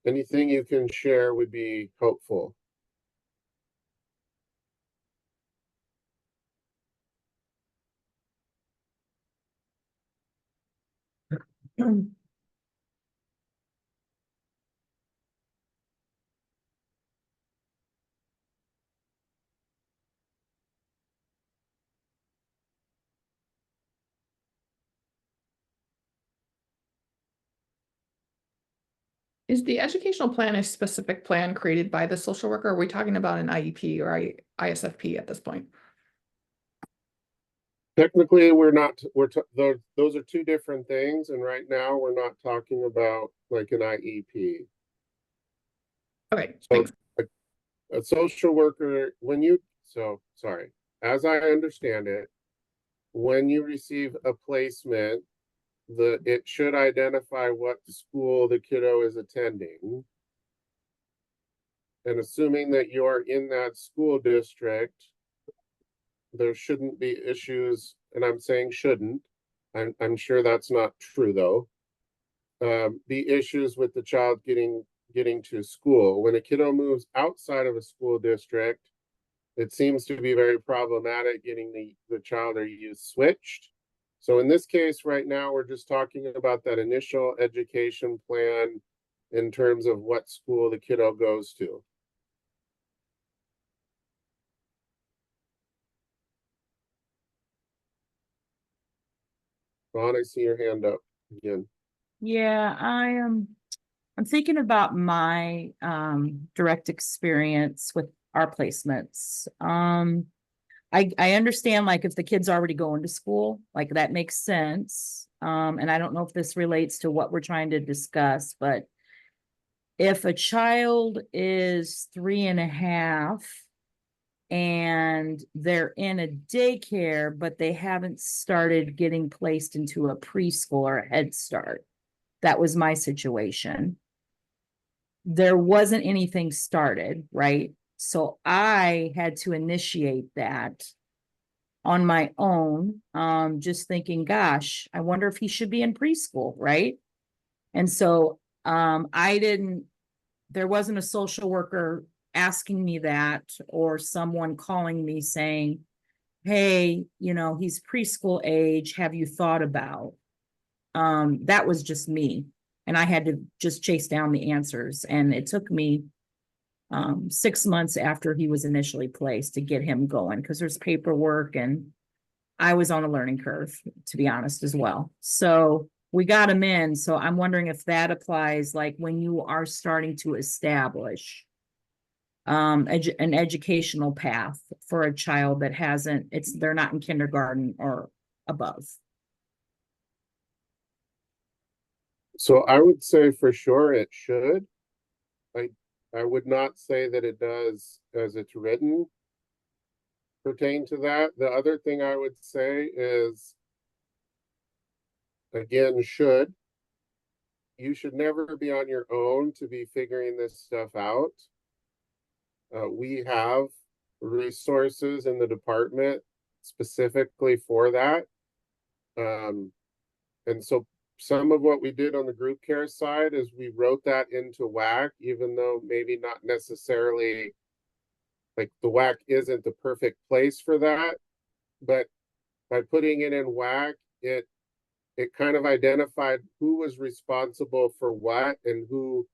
Anything you can share would be helpful. Is the educational plan a specific plan created by the social worker? Are we talking about an IEP or ISFP at this point? Technically, we're not, those are two different things, and right now we're not talking about like an IEP. Okay, So thanks. a social worker, sorry, as I understand it, when you receive a placement, it should identify what school the kiddo is attending. And assuming that you're in that school district, there shouldn't be issues, and I'm saying shouldn't. I'm sure that's not true though. Be issues with the child getting to school. When a kiddo moves outside of a school district, it seems to be very problematic getting the child or youth switched. So in this case, right now, we're just talking about that initial education plan in terms of what school the kiddo goes to. Ron, I see your hand up again. Yeah, I'm thinking about my direct experience with our placements. I understand like if the kid's already going to school, like that makes sense. And I don't know if this relates to what we're trying to discuss, but if a child is 3.5 and they're in a daycare, but they haven't started getting placed into a preschool or a Head Start. That was my situation. There wasn't anything started, right? So I had to initiate that on my own, just thinking, gosh, I wonder if he should be in preschool, right? And so there wasn't a social worker asking me that or someone calling me saying, hey, he's preschool age, have you thought about? That was just me. And I had to just chase down the answers. And it took me 6 months after he was initially placed to get him going because there's paperwork and I was on a learning curve, to be honest, as well. So we got him in. So I'm wondering if that applies like when you are starting to establish an educational path for a child that they're not in kindergarten or above. So I would say for sure it should. I would not say that it does as it's written pertain to that. The other thing I would say is, again, you should never be on your own to be figuring this stuff out. We have resources in the department specifically for that. And so some of what we did on the group care side is we wrote that into WAC, even though maybe not necessarily like the WAC isn't the perfect place for that. But by putting it in WAC, it kind of identified who was responsible for what and who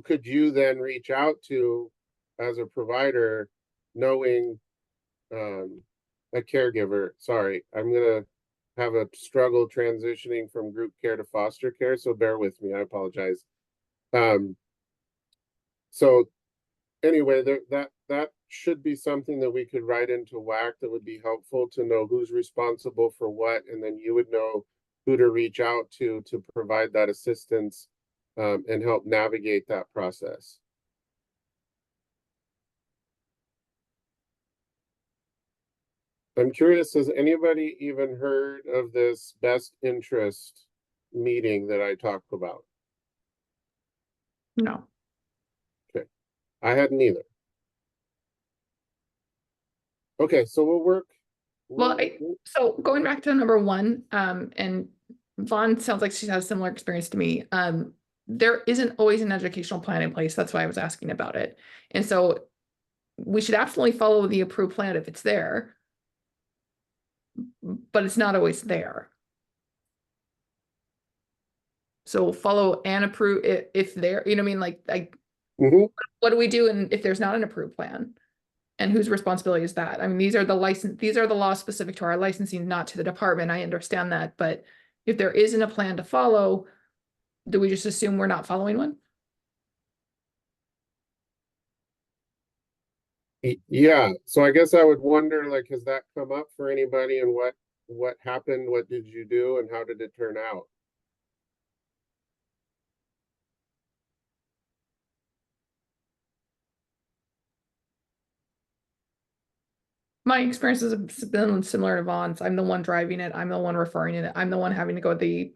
could you then reach out to as a provider, knowing a caregiver. Sorry, I'm gonna have a struggle transitioning from group care to foster care, so bear with me. I apologize. So anyway, that should be something that we could write into WAC that would be helpful to know who's responsible for what, and then you would know who to reach out to provide that assistance and help navigate that process. I'm curious, has anybody even heard of this best interest meeting that I talked about? No. Okay, I hadn't either. Okay, so we'll work. So going back to number 1, and Vaughn sounds like she has a similar experience to me. There isn't always an educational plan in place. That's why I was asking about it. And so we should absolutely follow the approved plan if it's there, but it's not always there. So follow and approve if there, you know what I mean? Like what do we do if there's not an approved plan? And whose responsibility is that? I mean, these are the laws specific to our licensing, not to the department. I understand that, but if there isn't a plan to follow, do we just assume we're not following one? Yeah, so I guess I would wonder, like, has that come up for anybody, and what happened? What did you do, and how did it turn out? My experiences have been similar to Vaughn's. I'm the one driving it. I'm the one referring it. I'm the one having to go to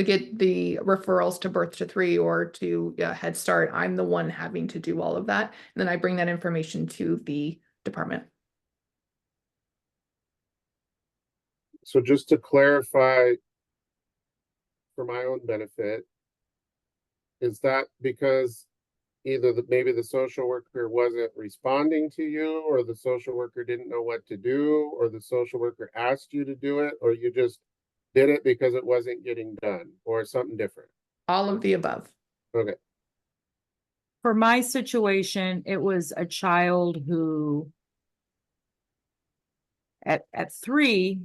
get the referrals to Birth to 3 or to Head Start. I'm the one having to do all of that. And then I bring that information to the department. So just to clarify, for my own benefit, is that because either maybe the social worker wasn't responding to you, or the social worker didn't know what to do, or the social worker asked you to do it, or you just did it because it wasn't getting done, or something different? All of the above. Okay. For my situation, it was a child who at 3,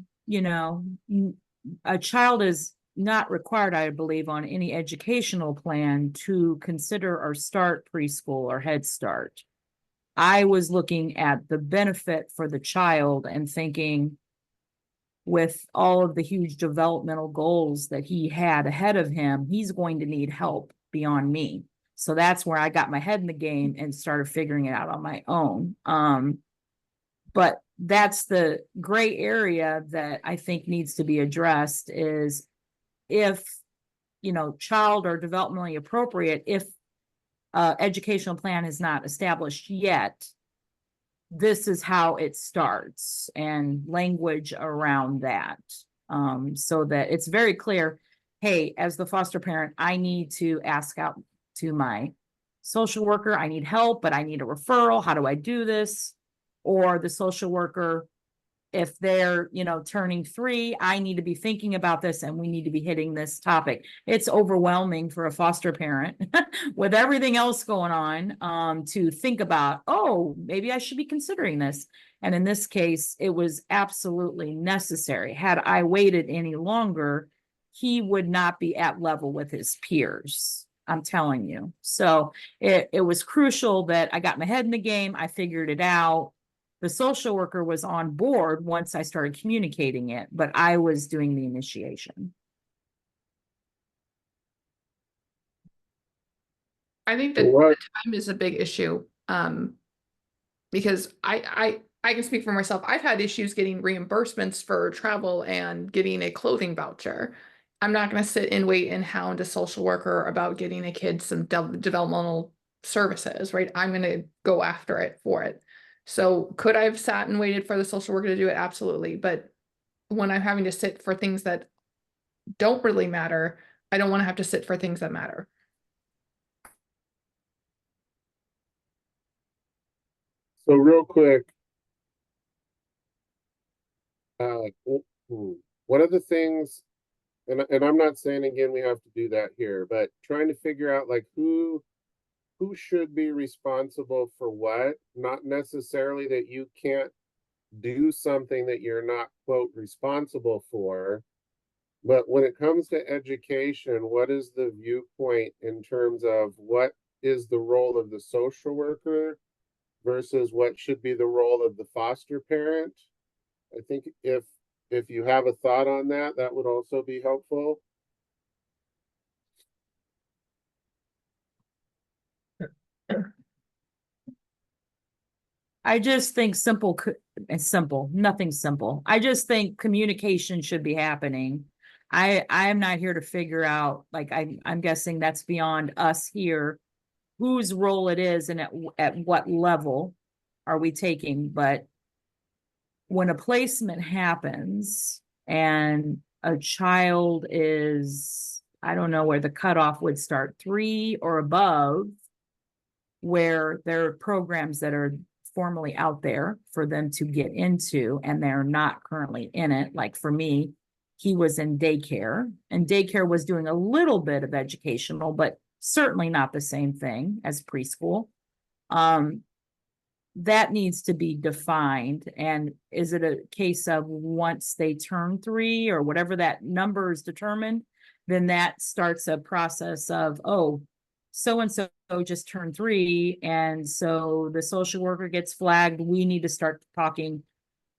a child is not required, I believe, on any educational plan to consider or start preschool or Head Start. I was looking at the benefit for the child and thinking, with all of the huge developmental goals that he had ahead of him, he's going to need help beyond me. So that's where I got my head in the game and started figuring it out on my own. But that's the gray area that I think needs to be addressed, is if, child or developmentally appropriate, if educational plan is not established yet, this is how it starts, and language around that. So that it's very clear, hey, as the foster parent, I need to ask out to my social worker, I need help, but I need a referral. How do I do this? Or the social worker, if they're, turning 3, I need to be thinking about this and we need to be hitting this topic. It's overwhelming for a foster parent with everything else going on, to think about, oh, maybe I should be considering this. And in this case, it was absolutely necessary. Had I waited any longer, he would not be at level with his peers. I'm telling you. So it was crucial that I got my head in the game. I figured it out. The social worker was on board once I started communicating it, but I was doing the initiation. I think that the time is a big issue. Because I can speak for myself. I've had issues getting reimbursements for travel and getting a clothing voucher. I'm not going to sit and wait and hound a social worker about getting a kid some developmental services, right? I'm going to go after it for it. So could I have sat and waited for the social worker to do it? Absolutely. But when I'm having to sit for things that don't really matter, I don't want to have to sit for things that matter. So real quick, one of the things, and I'm not saying again we have to do that here, but trying to figure out like who should be responsible for what, not necessarily that you can't do something that you're not, quote, responsible for. But when it comes to education, what is the viewpoint in terms of what is the role of the social worker versus what should be the role of the foster parent? I think if you have a thought on that, that would also be helpful. I just think simple, nothing simple. I just think communication should be happening. I'm not here to figure out, like, I'm guessing that's beyond us here, whose role it is and at what level are we taking. But when a placement happens and a child is, I don't know where the cutoff would start, 3 or above, where there are programs that are formally out there for them to get into and they're not currently in it. Like for me, he was in daycare, and daycare was doing a little bit of educational, but certainly not the same thing as preschool. That needs to be defined. And is it a case of once they turn 3 or whatever that number is determined, then that starts a process of, oh, so-and-so just turned 3, and so the social worker gets flagged, we need to start talking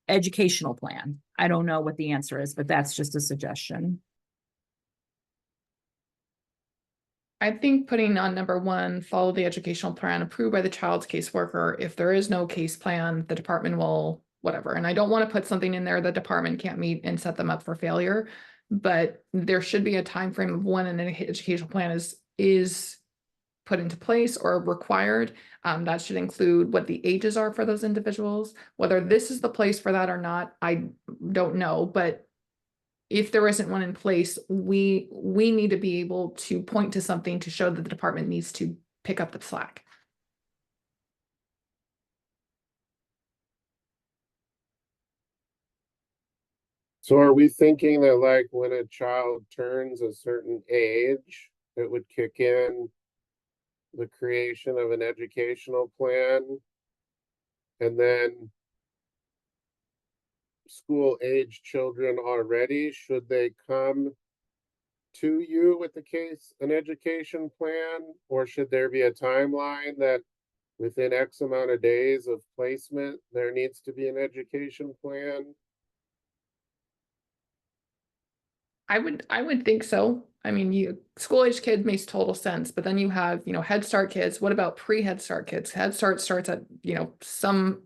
educational plan. I don't know what the answer is, but that's just a suggestion. I think putting on number 1, follow the educational plan approved by the child's caseworker. If there is no case plan, the department will whatever. And I don't want to put something in there the department can't meet and set them up for failure. But there should be a time frame of when an educational plan is put into place or required. That should include what the ages are for those individuals. Whether this is the place for that or not, I don't know. But if there isn't one in place, we need to be able to point to something to show that the department needs to pick up the slack. So are we thinking that like when a child turns a certain age, it would kick in the creation of an educational plan? And then school age children already, should they come to you with an education plan? Or should there be a timeline that within X amount of days of placement, there needs to be an education plan? I would think so. I mean, school age kid makes total sense, but then you have, Head Start kids. What about pre-Head Start kids? Head Start starts at, some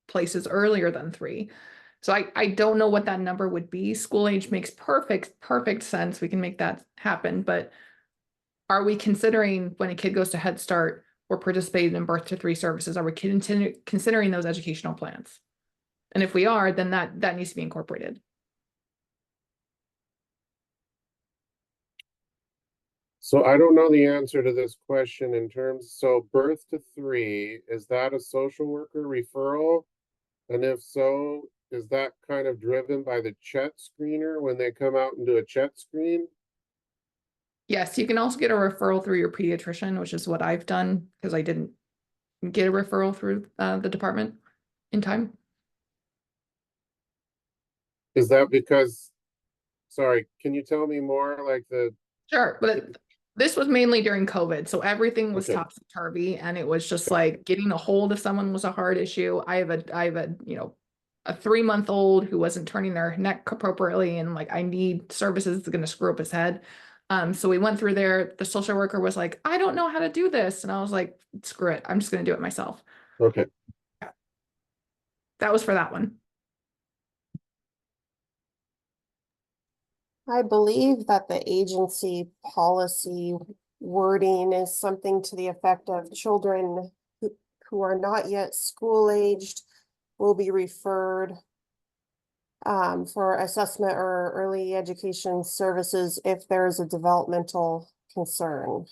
places earlier than 3. So I don't know what that number would be. School age makes perfect sense. We can make that happen. But are we considering when a kid goes to Head Start or participating in birth to 3 services, are we considering those educational plans? And if we are, then that needs to be incorporated. So I don't know the answer to this question in terms, so birth to 3, is that a social worker referral? And if so, is that kind of driven by the CHET screener when they come out and do a CHET screen? Yes, you can also get a referral through your pediatrician, which is what I've done because I didn't get a referral through the department in time. Is that because, sorry, can you tell me more like Sure, but this was mainly during COVID, so everything was Okay. topsy-turvy, and it was just like getting a hold of someone was a hard issue. I have a a 3-month-old who wasn't turning their neck appropriately, and like I need services that's going to screw up his head. So we went through there. The social worker was like, "I don't know how to do this," and I was like, "Screw it, I'm just going to do it myself." Okay. That was for that one. I believe that the agency policy wording is something to the effect of children who are not yet school aged will be referred for assessment or early education services if there's a developmental concern.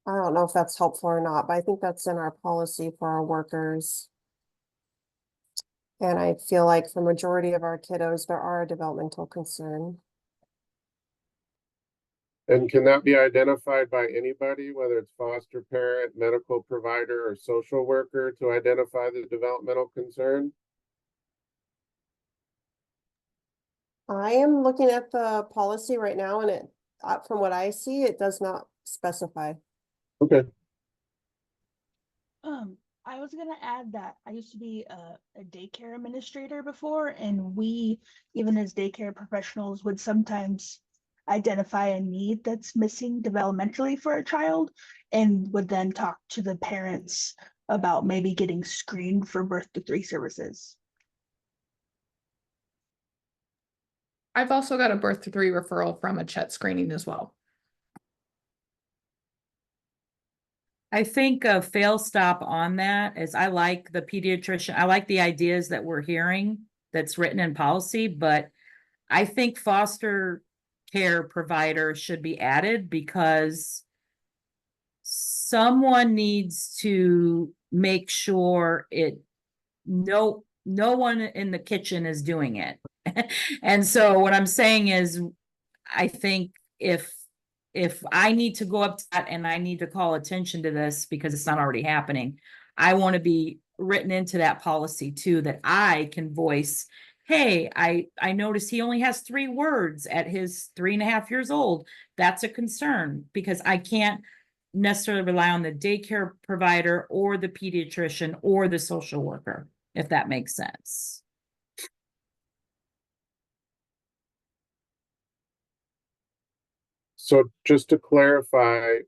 I don't know if that's helpful or not, but I think that's in our policy for our workers. And I feel like for majority of our kiddos, there are a developmental concern. And can that be identified by anybody, whether it's foster parent, medical provider, or social worker, to identify the developmental concern? I am looking at the policy right now, and it, from what I see, it does not specify. Okay. I was gonna add that I used to be a daycare administrator before, and we, even as daycare professionals, would sometimes identify a need that's missing developmentally for a child, and would then talk to the parents about maybe getting screened for birth to 3 services. I've also got a birth to 3 referral from a CHET screening as well. I think a fail stop on that is I like the pediatrician. I like the ideas that we're hearing that's written in policy, but I think foster care provider should be added because someone needs to make sure no one in the kitchen is doing it. And so what I'm saying is, I think if I need to go up to that and I need to call attention to this because it's not already happening, I want to be written into that policy too, that I can voice, hey, I noticed he only has 3 words at his 3.5 years old. That's a concern because I can't necessarily rely on the daycare provider or the pediatrician or the social worker, if that makes sense. So just to clarify,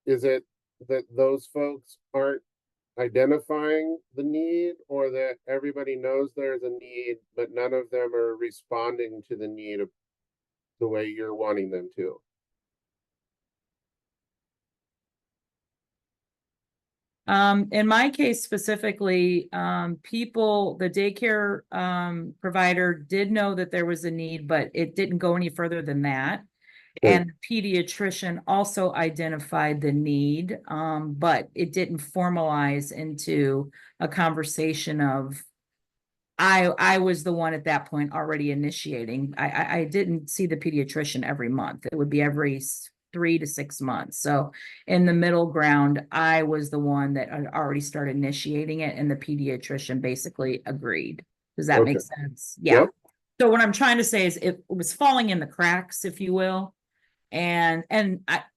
is it that those folks aren't identifying the need, or that everybody knows there's a need, but none of them are responding to the need of the way you're wanting them to? In my case specifically, the daycare provider did know that there was a need, but it didn't go any further than that. And the pediatrician also identified the need, but it didn't formalize into a conversation of I was the one at that point already initiating. I didn't see the pediatrician every month. It would be every 3 to 6 months. So in the middle ground, I was the one that had already started initiating it, and the pediatrician basically agreed. Does that make sense? Yeah. Yep. So what I'm trying to say is it was falling in the cracks, if you will. And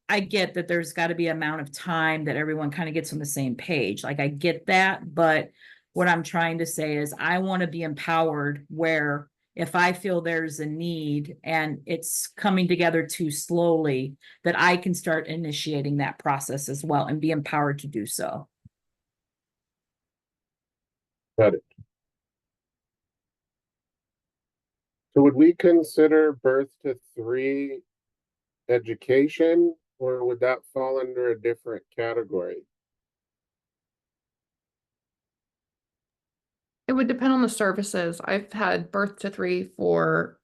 I get that there's got to be an amount of time that everyone kind of gets on the same page. Like I get that, but what I'm trying to say is I want to be empowered where if I feel there's a need and it's coming together too slowly, that I can start initiating that process as well and be empowered to do so. Got it. So would we consider birth to 3 education, or would that fall under a different category? It would depend on the services. I've had birth to 3 for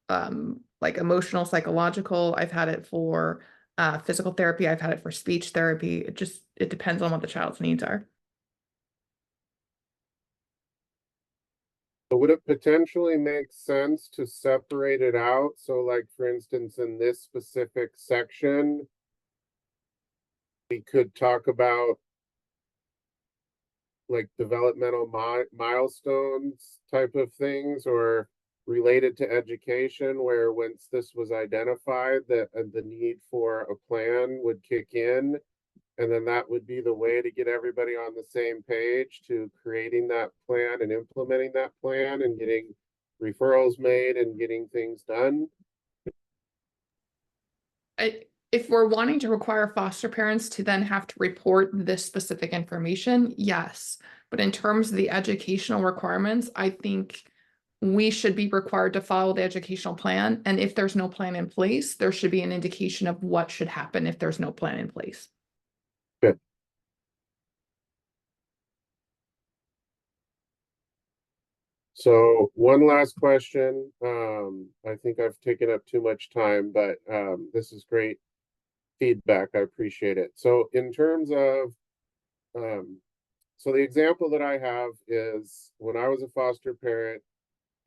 like emotional, psychological. I've had it for physical therapy. I've had it for speech therapy. It depends on what the child's needs are. But would it potentially make sense to separate it out? So like, for instance, in this specific section, we could talk about like developmental milestones type of things, or related to education, where once this was identified that the need for a plan would kick in, and then that would be the way to get everybody on the same page to creating that plan and implementing that plan and getting referrals made and getting things done. If we're wanting to require foster parents to then have to report this specific information, yes. But in terms of the educational requirements, I think we should be required to follow the educational plan. And if there's no plan in place, there should be an indication of what should happen if there's no plan in place. Good. So one last question. I think I've taken up too much time, but this is great feedback. I appreciate it. So in terms of, so the example that I have is when I was a foster parent,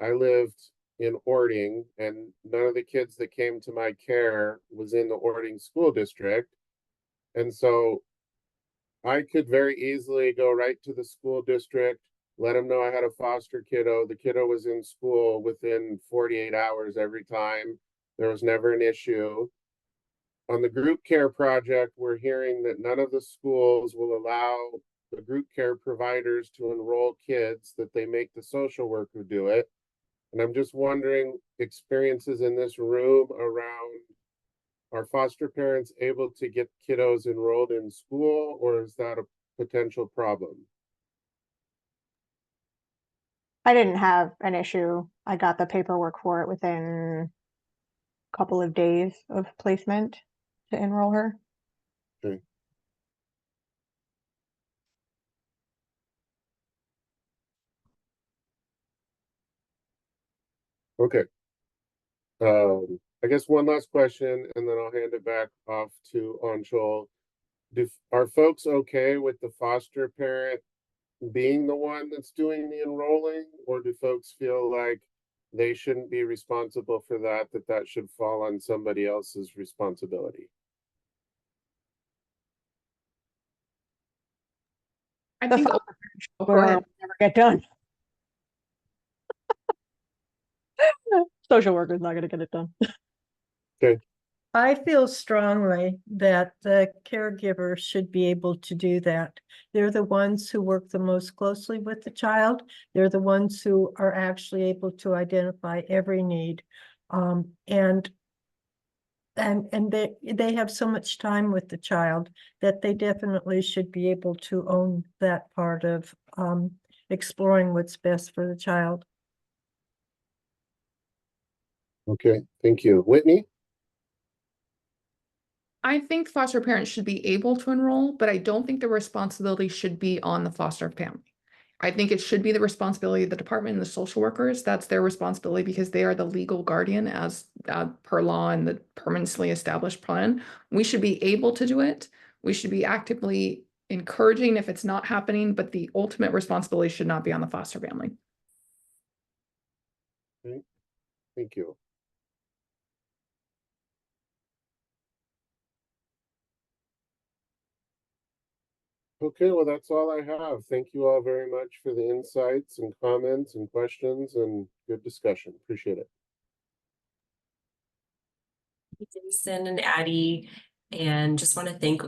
I lived in Ording, and none of the kids that came to my care was in the Ording school district. And so I could very easily go right to the school district, let them know I had a foster kiddo. The kiddo was in school within 48 hours every time. There was never an issue. On the group care project, we're hearing that none of the schools will allow the group care providers to enroll kids, that they make the social worker do it. And I'm just wondering, experiences in this room around, are foster parents able to get kiddos enrolled in school, or is that a potential problem? I didn't have an issue. I got the paperwork for it within a couple of days of placement to enroll her. Okay. Okay. I guess one last question, and then I'll hand it back off to Anshul. Are folks okay with the foster parent being the one that's doing the enrolling, or do folks feel like they shouldn't be responsible for that, that should fall on somebody else's responsibility? I think will never get done. social worker's not gonna get it done. Okay, I feel strongly that the caregiver should be able to do that. They're the ones who work the most closely with the child. They're the ones who are actually able to identify every need. And they have so much time with the child that they definitely should be able to own that part of exploring what's best for the child. okay, thank you. Whitney? I think foster parents should be able to enroll, but I don't think the responsibility should be on the foster family. I think it should be the responsibility of the department and the social workers. That's their responsibility because they are the legal guardian as per law and the permanently established plan. We should be able to do it. We should be actively encouraging if it's not happening, but the ultimate responsibility should not be on the foster family. Okay, thank you. Okay, well, that's all I have. Thank you all very much for the insights and comments and questions and good discussion. Appreciate it. Jason and Addie, and just want to thank